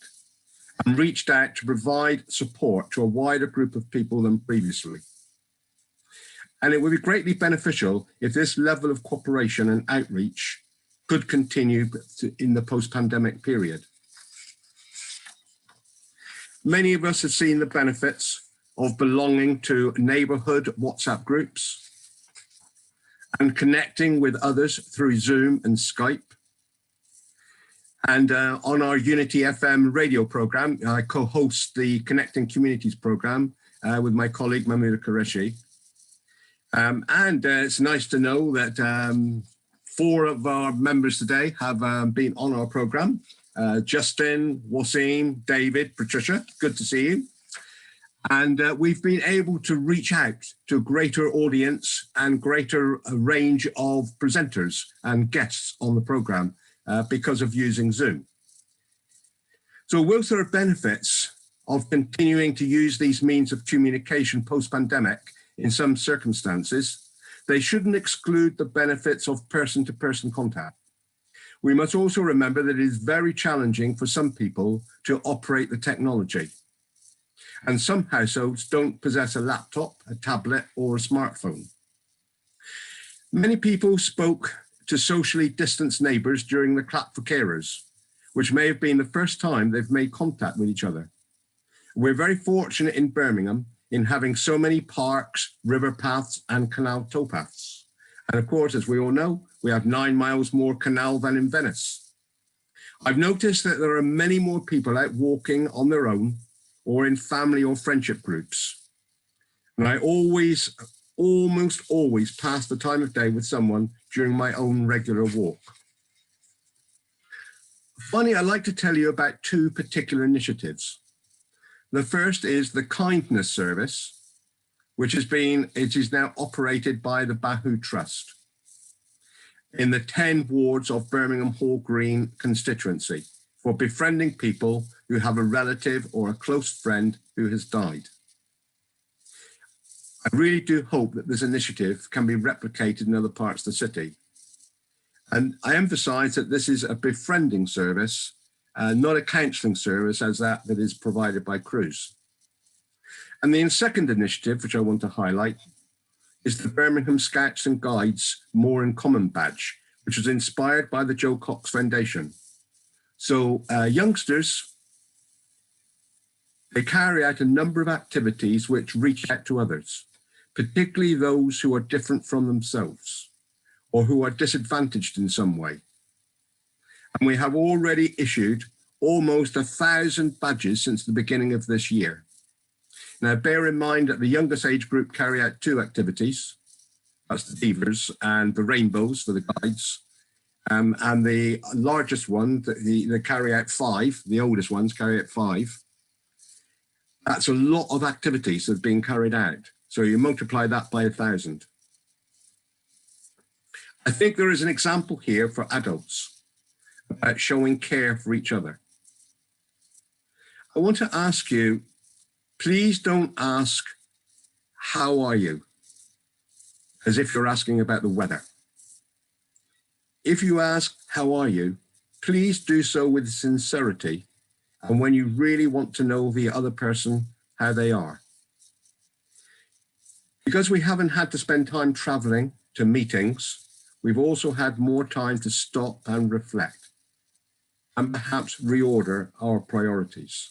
and reached out to provide support to a wider group of people than previously. And it would be greatly beneficial if this level of cooperation and outreach could continue in the post-pandemic period. Many of us have seen the benefits of belonging to neighborhood WhatsApp groups and connecting with others through Zoom and Skype. And on our Unity FM radio program, I co-host the Connecting Communities program with my colleague Mahmoud Qureshi. And it's nice to know that 4 of our members today have been on our program. Justin, Wasim, David, Patricia, good to see you. And we've been able to reach out to a greater audience and greater range of presenters and guests on the program because of using Zoom. So whilst there are benefits of continuing to use these means of communication post-pandemic in some circumstances, they shouldn't exclude the benefits of person-to-person contact. We must also remember that it is very challenging for some people to operate the technology. And some households don't possess a laptop, a tablet, or a smartphone. Many people spoke to socially distanced neighbours during the clap for carers, which may have been the first time they've made contact with each other. We're very fortunate in Birmingham in having so many parks, river paths, and canal towpaths. And of course, as we all know, we have 9 miles more canal than in Venice. I've noticed that there are many more people out walking on their own or in family or friendship groups. And I almost always pass the time of day with someone during my own regular walk. Finally, I'd like to tell you about 2 particular initiatives. The first is the Kindness Service, which is now operated by the Bahu Trust in the 10 wards of Birmingham Hall Green constituency for befriending people who have a relative or a close friend who has died. I really do hope that this initiative can be replicated in other parts of the city. And I emphasize that this is a befriending service, not a counselling service as that is provided by Cruise. And the second initiative, which I want to highlight, is the Birmingham Scouts and Guides More in Common badge, which was inspired by the Joe Cox Foundation. So youngsters, they carry out a number of activities which reach out to others, particularly those who are different from themselves or who are disadvantaged in some way. And we have already issued almost 1,000 badges since the beginning of this year. Now, bear in mind that the youngest age group carry out 2 activities. That's the Divers and the Rainbows for the guides. And the largest one, they carry out 5. The oldest ones carry out 5. That's a lot of activities that have been carried out. So you multiply that by 1,000. I think there is an example here for adults about showing care for each other. I want to ask you, please don't ask, how are you? As if you're asking about the weather. If you ask, how are you? Please do so with sincerity and when you really want to know the other person, how they are. Because we haven't had to spend time traveling to meetings, we've also had more time to stop and reflect and perhaps reorder our priorities.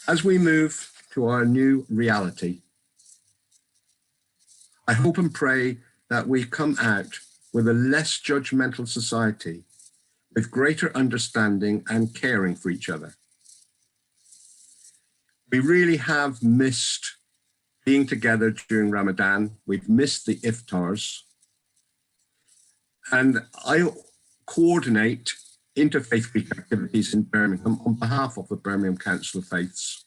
As we move to our new reality, I hope and pray that we come out with a less judgmental society, with greater understanding and caring for each other. We really have missed being together during Ramadan. We've missed the iftars. And I coordinate Interfaith Week activities in Birmingham on behalf of the Birmingham Council of Faiths.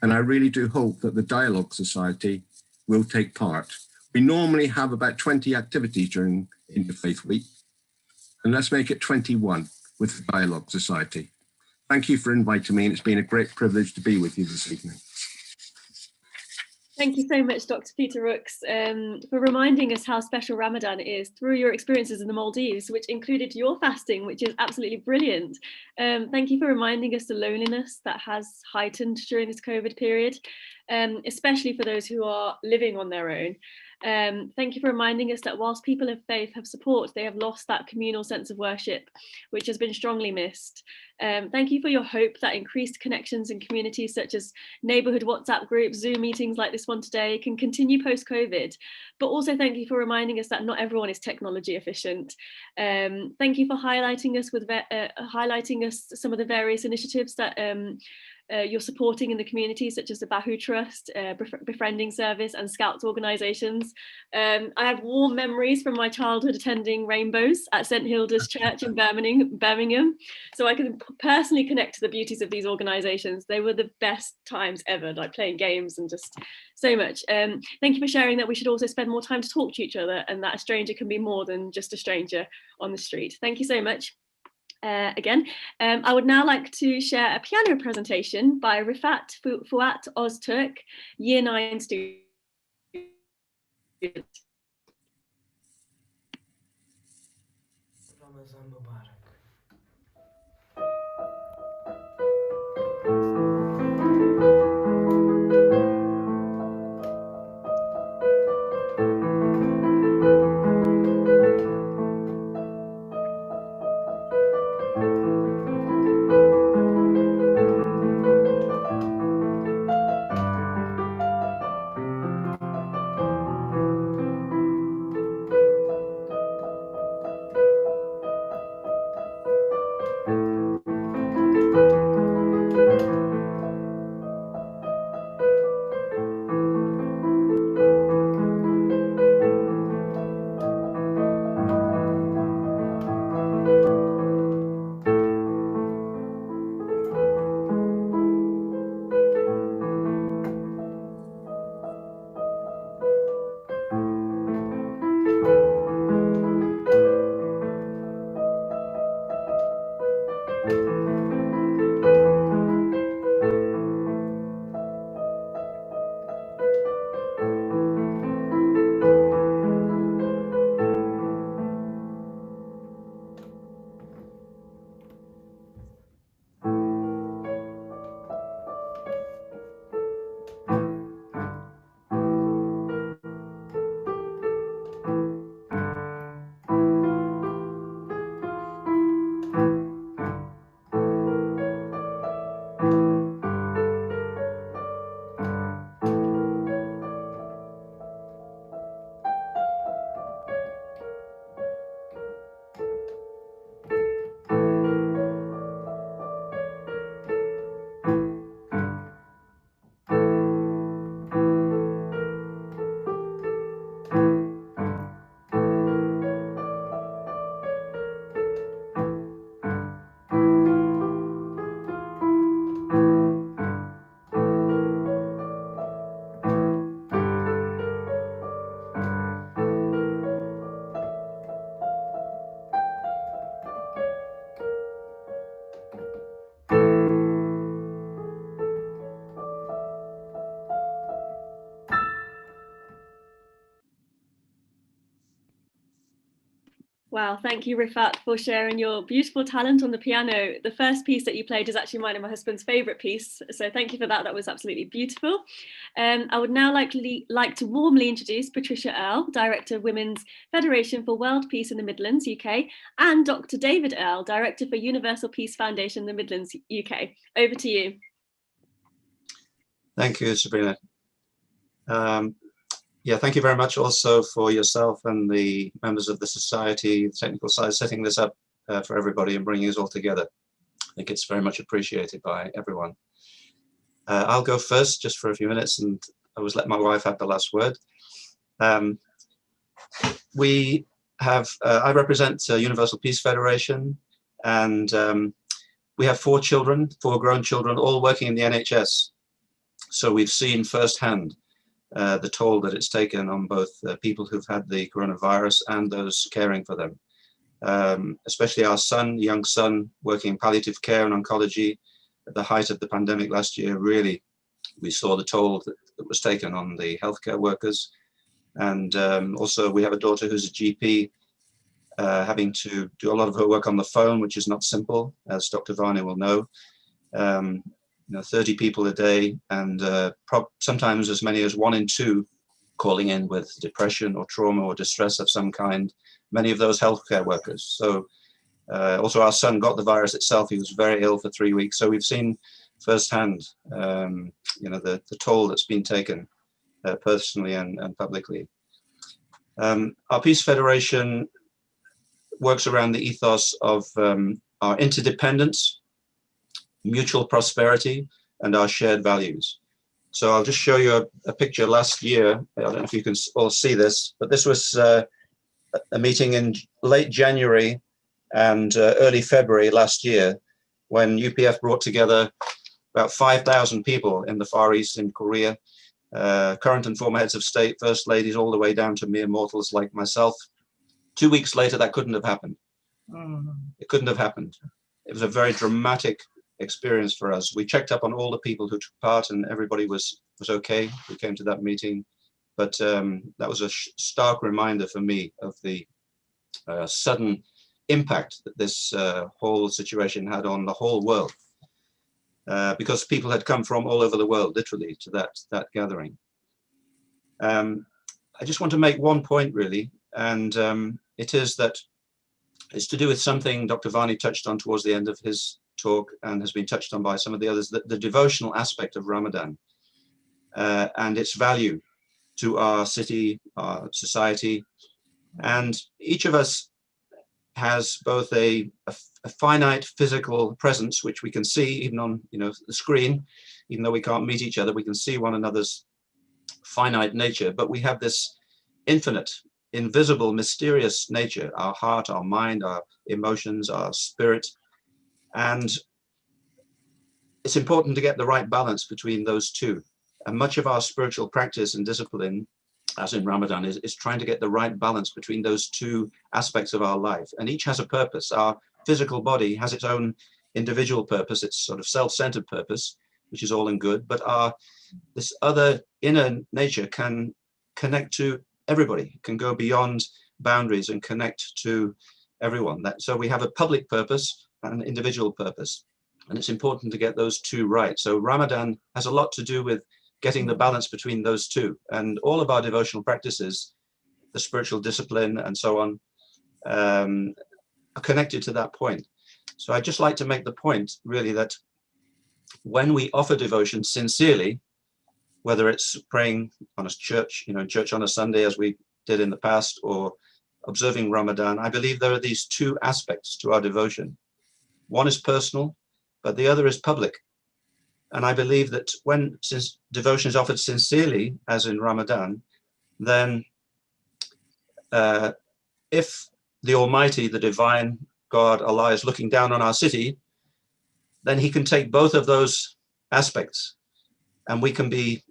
And I really do hope that the Dialogue Society will take part. We normally have about 20 activities during Interfaith Week. and let's make it 21 with the Dialogue Society. Thank you for inviting me, and it's been a great privilege to be with you this evening. Thank you so much, Dr. Peter Rooks, for reminding us how special Ramadan is through your experiences in the Maldives, which included your fasting, which is absolutely brilliant. Thank you for reminding us the loneliness that has heightened during this COVID period, especially for those who are living on their own. Thank you for reminding us that whilst people of faith have support, they have lost that communal sense of worship, which has been strongly missed. Thank you for your hope that increased connections in communities such as neighbourhood WhatsApp groups, Zoom meetings like this one today can continue post-COVID. But also thank you for reminding us that not everyone is technology efficient. Thank you for highlighting us some of the various initiatives that you're supporting in the community, such as the Bahu Trust, Befriending Service and Scouts organisations. I have warm memories from my childhood attending Rainbows at St Hilda's Church in Birmingham. So I can personally connect to the beauties of these organisations. They were the best times ever, like playing games and just so much. Thank you for sharing that we should also spend more time to talk to each other, and that a stranger can be more than just a stranger on the street. Thank you so much. Again, I would now like to share a piano presentation by Rifat Fuat Ozturk, Year 9 student. Ramadan Mubarak. Wow, thank you, Rifat, for sharing your beautiful talent on the piano. The first piece that you played is actually mine and my husband's favourite piece, so thank you for that. That was absolutely beautiful. I would now like to warmly introduce Patricia Earle, Director of Women's Federation for World Peace in the Midlands, UK, and Dr. David Earle, Director for Universal Peace Foundation in the Midlands, UK. Over to you. Thank you, Sabrina. Yeah, thank you very much also for yourself and the members of the society, the technical side, setting this up for everybody and bringing us all together. I think it's very much appreciated by everyone. I'll go first just for a few minutes, and I always let my wife have the last word. We have, I represent Universal Peace Federation, and we have 4 grown children, all working in the NHS. So we've seen firsthand the toll that it's taken on both people who've had the coronavirus and those caring for them. especially our young son, working in palliative care and oncology at the height of the pandemic last year. Really, we saw the toll that was taken on the healthcare workers. And also we have a daughter who's a GP, having to do a lot of her work on the phone, which is not simple, as Dr. Varney will know. 30 people a day, and sometimes as many as 1 in 2 calling in with depression or trauma or distress of some kind, many of those healthcare workers. So also our son got the virus itself. He was very ill for 3 weeks. So we've seen firsthand, the toll that's been taken personally and publicly. Our Peace Federation works around the ethos of our interdependence, mutual prosperity, and our shared values. So I'll just show you a picture last year. I don't know if you can all see this, but this was a meeting in late January and early February last year, when UPF brought together about 5,000 people in the Far East, in Korea, current and former heads of state, first ladies, all the way down to mere mortals like myself. 2 weeks later, that couldn't have happened. It couldn't have happened. It was a very dramatic experience for us. We checked up on all the people who took part, and everybody was okay. We came to that meeting, but that was a stark reminder for me of the sudden impact that this whole situation had on the whole world, because people had come from all over the world, literally, to that gathering. I just want to make one point, really, and it is that it's to do with something Dr. Varney touched on towards the end of his talk, and has been touched on by some of the others, the devotional aspect of Ramadan and its value to our city, our society. And each of us has both a finite physical presence, which we can see even on the screen. Even though we can't meet each other, we can see one another's finite nature, but we have this infinite, invisible, mysterious nature, our heart, our mind, our emotions, our spirit. And it's important to get the right balance between those two. And much of our spiritual practice and discipline, as in Ramadan, is trying to get the right balance between those two aspects of our life. And each has a purpose. Our physical body has its own individual purpose, its sort of self-centered purpose, which is all in good. But this other inner nature can connect to everybody, can go beyond boundaries and connect to everyone. So we have a public purpose and an individual purpose. And it's important to get those two right. So Ramadan has a lot to do with getting the balance between those two. And all of our devotional practices, the spiritual discipline and so on, are connected to that point. So I'd just like to make the point, really, that when we offer devotion sincerely, whether it's praying on a church, church on a Sunday, as we did in the past, or observing Ramadan, I believe there are these two aspects to our devotion. One is personal, but the other is public. And I believe that since devotion is offered sincerely, as in Ramadan, then if the Almighty, the divine God, Allah, is looking down on our city, then he can take both of those aspects, and we can be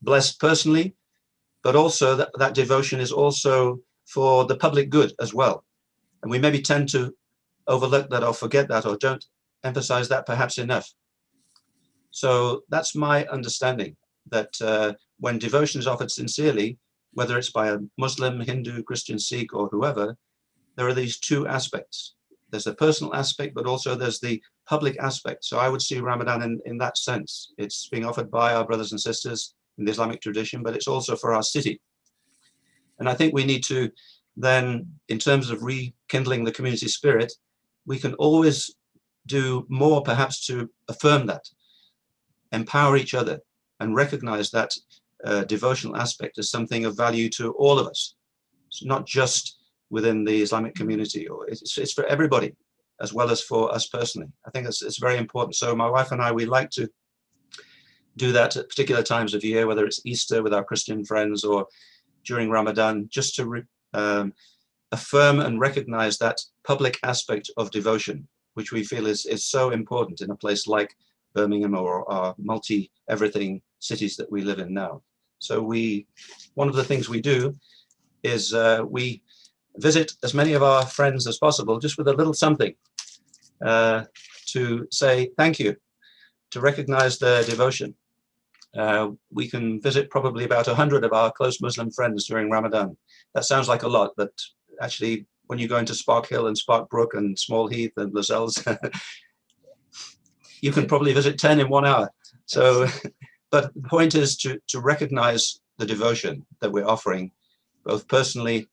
blessed personally, but also that devotion is also for the public good as well. And we maybe tend to overlook that or forget that, or don't emphasize that perhaps enough. So that's my understanding, that when devotion is offered sincerely, whether it's by a Muslim, Hindu, Christian, Sikh, or whoever, there are these two aspects. There's the personal aspect, but also there's the public aspect. So I would see Ramadan in that sense. It's being offered by our brothers and sisters in the Islamic tradition, but it's also for our city. And I think we need to then, in terms of rekindling the community spirit, we can always do more perhaps to affirm that, empower each other, and recognize that devotional aspect as something of value to all of us. It's not just within the Islamic community, or it's for everybody, as well as for us personally. I think it's very important. So my wife and I, we like to do that at particular times of year, whether it's Easter with our Christian friends or during Ramadan, just to affirm and recognize that public aspect of devotion, which we feel is so important in a place like Birmingham or our multi-everything cities that we live in now. So one of the things we do is we visit as many of our friends as possible, just with a little something to say thank you, to recognize their devotion. We can visit probably about 100 of our close Muslim friends during Ramadan. That sounds like a lot, but actually, when you go into Spark Hill and Spark Brook and Small Heath and Lascelles, you can probably visit 10 in 1 hour. So, but the point is to recognize the devotion that we're offering, both personally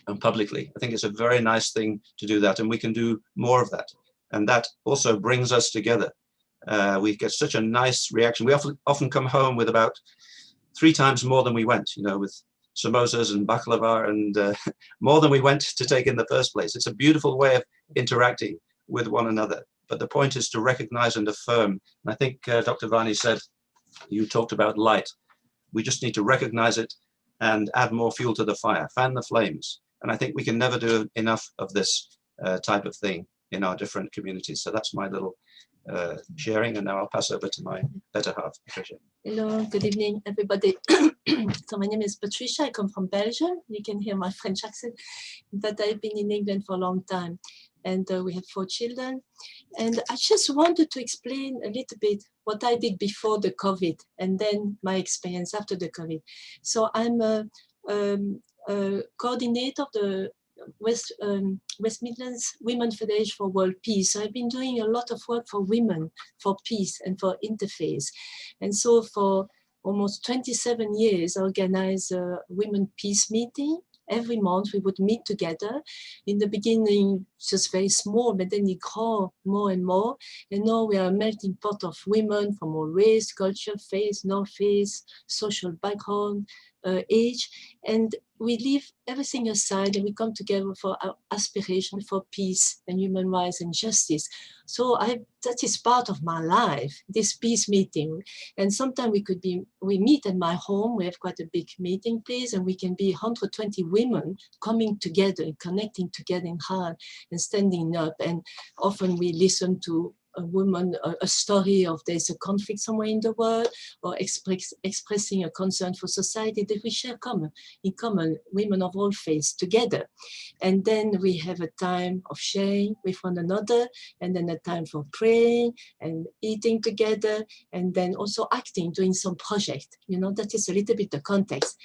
and publicly. I think it's a very nice thing to do that, and we can do more of that. And that also brings us together. We get such a nice reaction. We often come home with about 3 times more than we went, you know, with samosas and baklava and more than we went to take in the first place. It's a beautiful way of interacting with one another. But the point is to recognize and affirm. And I think Dr. Vani said, you talked about light. We just need to recognize it and add more fuel to the fire, fan the flames. And I think we can never do enough of this type of thing in our different communities. So that's my little sharing, and now I'll pass over to my better half, Patricia. Hello, good evening, everybody. So my name is Patricia. I come from Belgium. You can hear my French accent, but I've been in England for a long time, and we have 4 children. And I just wanted to explain a little bit what I did before the COVID, and then my experience after the COVID. So I'm a coordinator of the West Midlands Women Federation for World Peace. So I've been doing a lot of work for women, for peace and for interfaith. And so for almost 27 years, I organized a women peace meeting. Every month we would meet together. In the beginning, just very small, but then it grew more and more. And now we are a melting pot of women from all race, culture, faith, no-faith, social background, age. And we leave everything aside and we come together for our aspiration for peace and human rights and justice. So that is part of my life, this peace meeting. And sometimes we meet at my home. We have quite a big meeting place, and we can be 120 women coming together, connecting together in heart and standing up. And often we listen to a woman, a story of there's a conflict somewhere in the world, or expressing a concern for society that we share in common, women of all faiths together. And then we have a time of sharing with one another, and then a time for praying and eating together, and then also acting, doing some project. You know, that is a little bit the context.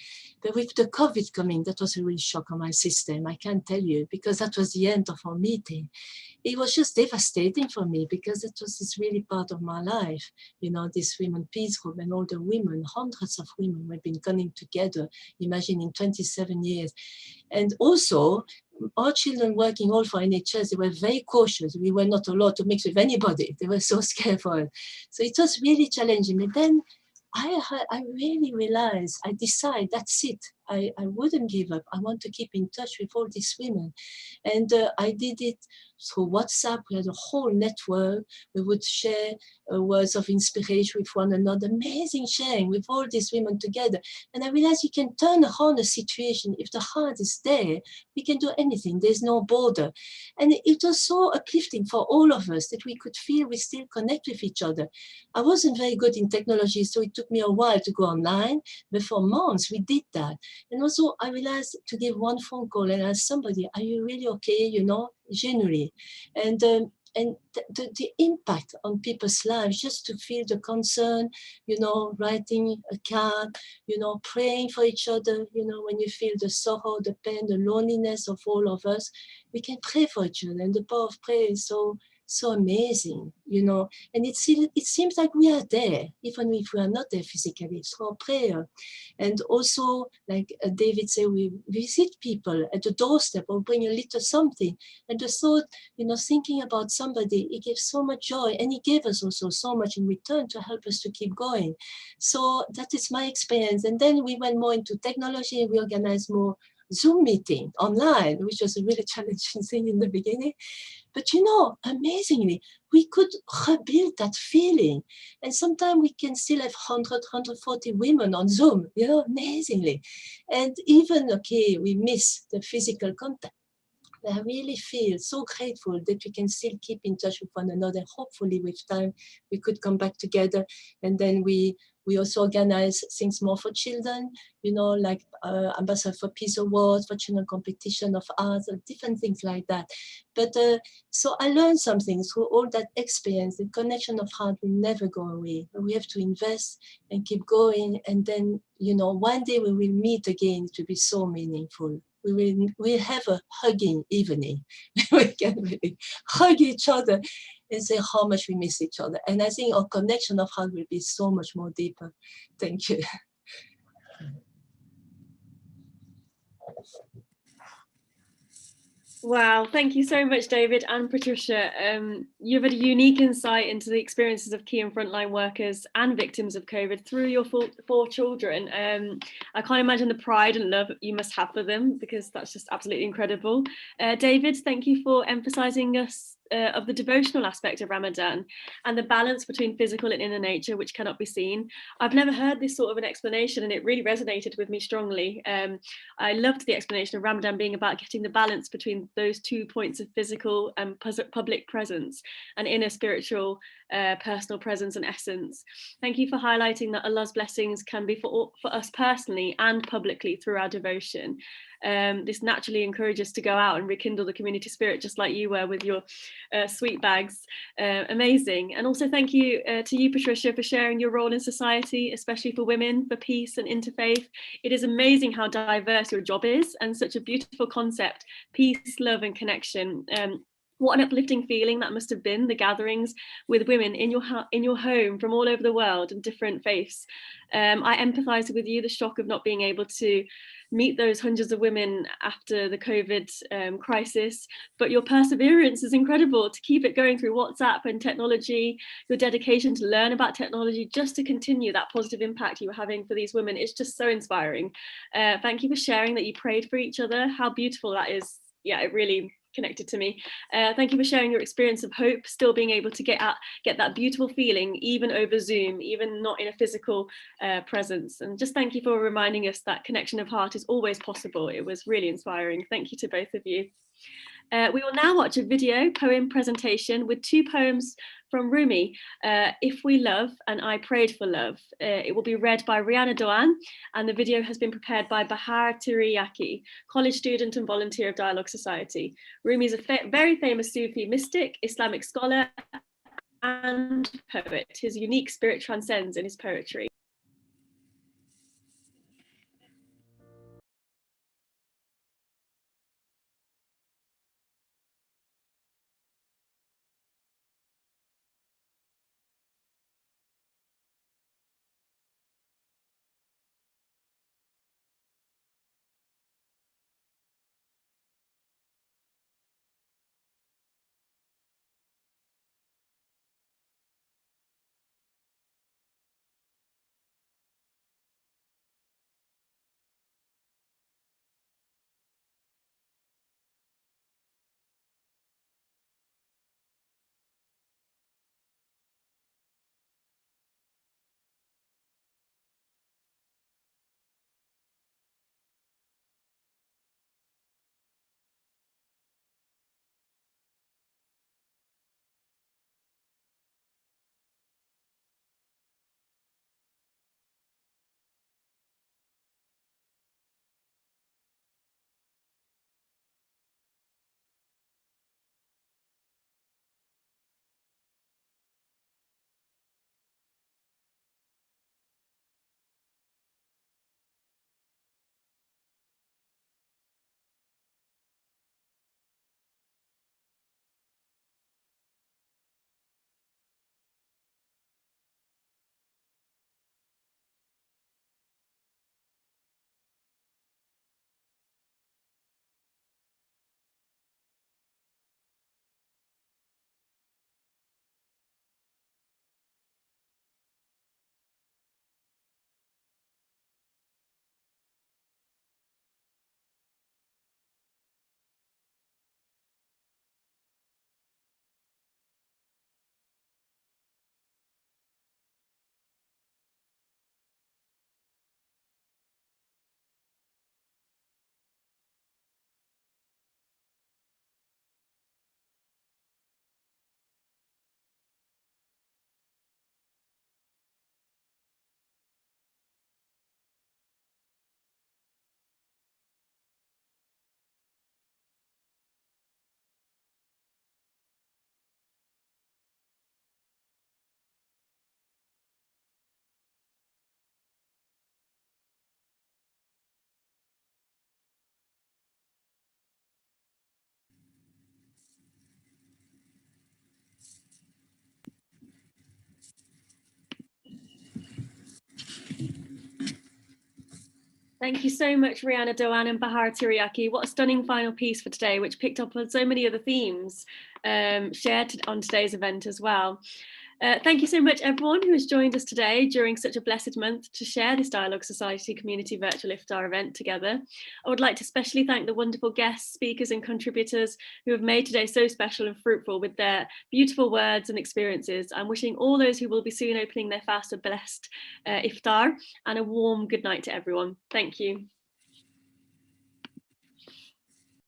But with the COVID coming, that was a real shock on my system, I can't tell you, because that was the end of our meeting. It was just devastating for me, because it was this really part of my life, you know, this women peace group, and all the women, hundreds of women have been coming together, imagine in 27 years. And also, our children working all for NHS, they were very cautious. We were not allowed to mix with anybody. They were so scared for it. So it was really challenging. And then I really realized, I decided that's it. I wouldn't give up. I want to keep in touch with all these women. And I did it through WhatsApp. We had a whole network. We would share words of inspiration with one another, amazing sharing with all these women together. And I realized you can turn around a situation. If the heart is there, we can do anything. There's no border. And it was so uplifting for all of us that we could feel we still connect with each other. I wasn't very good in technology, so it took me a while to go online, but for months we did that. And also I realized to give one phone call and ask somebody, are you really okay? You know, genuinely. And the impact on people's lives, just to feel the concern, you know, writing a card, you know, praying for each other, you know, when you feel the sorrow, the pain, the loneliness of all of us, we can pray for each other. And the power of prayer is so amazing, you know, and it seems like we are there, even if we are not there physically, through prayer. And also, like David said, we visit people at the doorstep or bring a little something. And the thought, you know, thinking about somebody, it gives so much joy, and it gave us also so much in return to help us to keep going. So that is my experience. And then we went more into technology, and we organized more Zoom meeting online, which was a really challenging thing in the beginning. But you know, amazingly, we could rebuild that feeling. And sometimes we can still have 100, 140 women on Zoom, you know, amazingly. And even, okay, we miss the physical contact. I really feel so grateful that we can still keep in touch with one another. Hopefully with time we could come back together, and then we also organize things more for children, you know, like Ambassador for Peace Awards, for children competition of arts, or different things like that. But so I learned something through all that experience. The connection of heart will never go away. We have to invest and keep going, and then, you know, one day we will meet again. It will be so meaningful. We'll have a hugging evening. We can really hug each other and say how much we miss each other. And I think our connection of heart will be so much more deeper. Thank you. Wow, thank you so much, David and Patricia. You've had a unique insight into the experiences of key and frontline workers and victims of COVID through your four children. I can't imagine the pride and love you must have for them, because that's just absolutely incredible. David, thank you for emphasising us of the devotional aspect of Ramadan and the balance between physical and inner nature, which cannot be seen. I've never heard this sort of an explanation, and it really resonated with me strongly. I loved the explanation of Ramadan being about getting the balance between those 2 points of physical and public presence and inner spiritual personal presence and essence. Thank you for highlighting that Allah's blessings can be for us personally and publicly through our devotion. This naturally encourages us to go out and rekindle the community spirit, just like you were with your sweet bags. Amazing. And also thank you to you, Patricia, for sharing your role in society, especially for women, for peace and interfaith. It is amazing how diverse your job is, and such a beautiful concept: peace, love and connection. What an uplifting feeling that must have been, the gatherings with women in your home from all over the world and different faiths. I empathise with you, the shock of not being able to meet those hundreds of women after the COVID crisis, but your perseverance is incredible to keep it going through WhatsApp and technology, your dedication to learn about technology just to continue that positive impact you were having for these women. It's just so inspiring. Thank you for sharing that you prayed for each other. How beautiful that is. Yeah, it really connected to me. Thank you for sharing your experience of hope, still being able to get that beautiful feeling even over Zoom, even not in a physical presence. And just thank you for reminding us that connection of heart is always possible. It was really inspiring. Thank you to both of you. We will now watch a video poem presentation with 2 poems from Rumi, If We Love and I Prayed for Love. It will be read by Rihanna Doan, and the video has been prepared by Bahar Tiriyaki, college student and volunteer of Dialogue Society. Rumi is a very famous Sufi mystic, Islamic scholar and poet. His unique spirit transcends in his poetry. Thank you so much, Rihanna Doan and Bahar Tiriaki. What a stunning final piece for today, which picked up on so many other themes shared on today's event as well. Thank you so much, everyone who has joined us today during such a blessed month to share this Dialogue Society Community Virtual Iftar event together. I would like to especially thank the wonderful guests, speakers and contributors who have made today so special and fruitful with their beautiful words and experiences. I'm wishing all those who will be soon opening their fast a blessed Iftar and a warm good night to everyone. Thank you.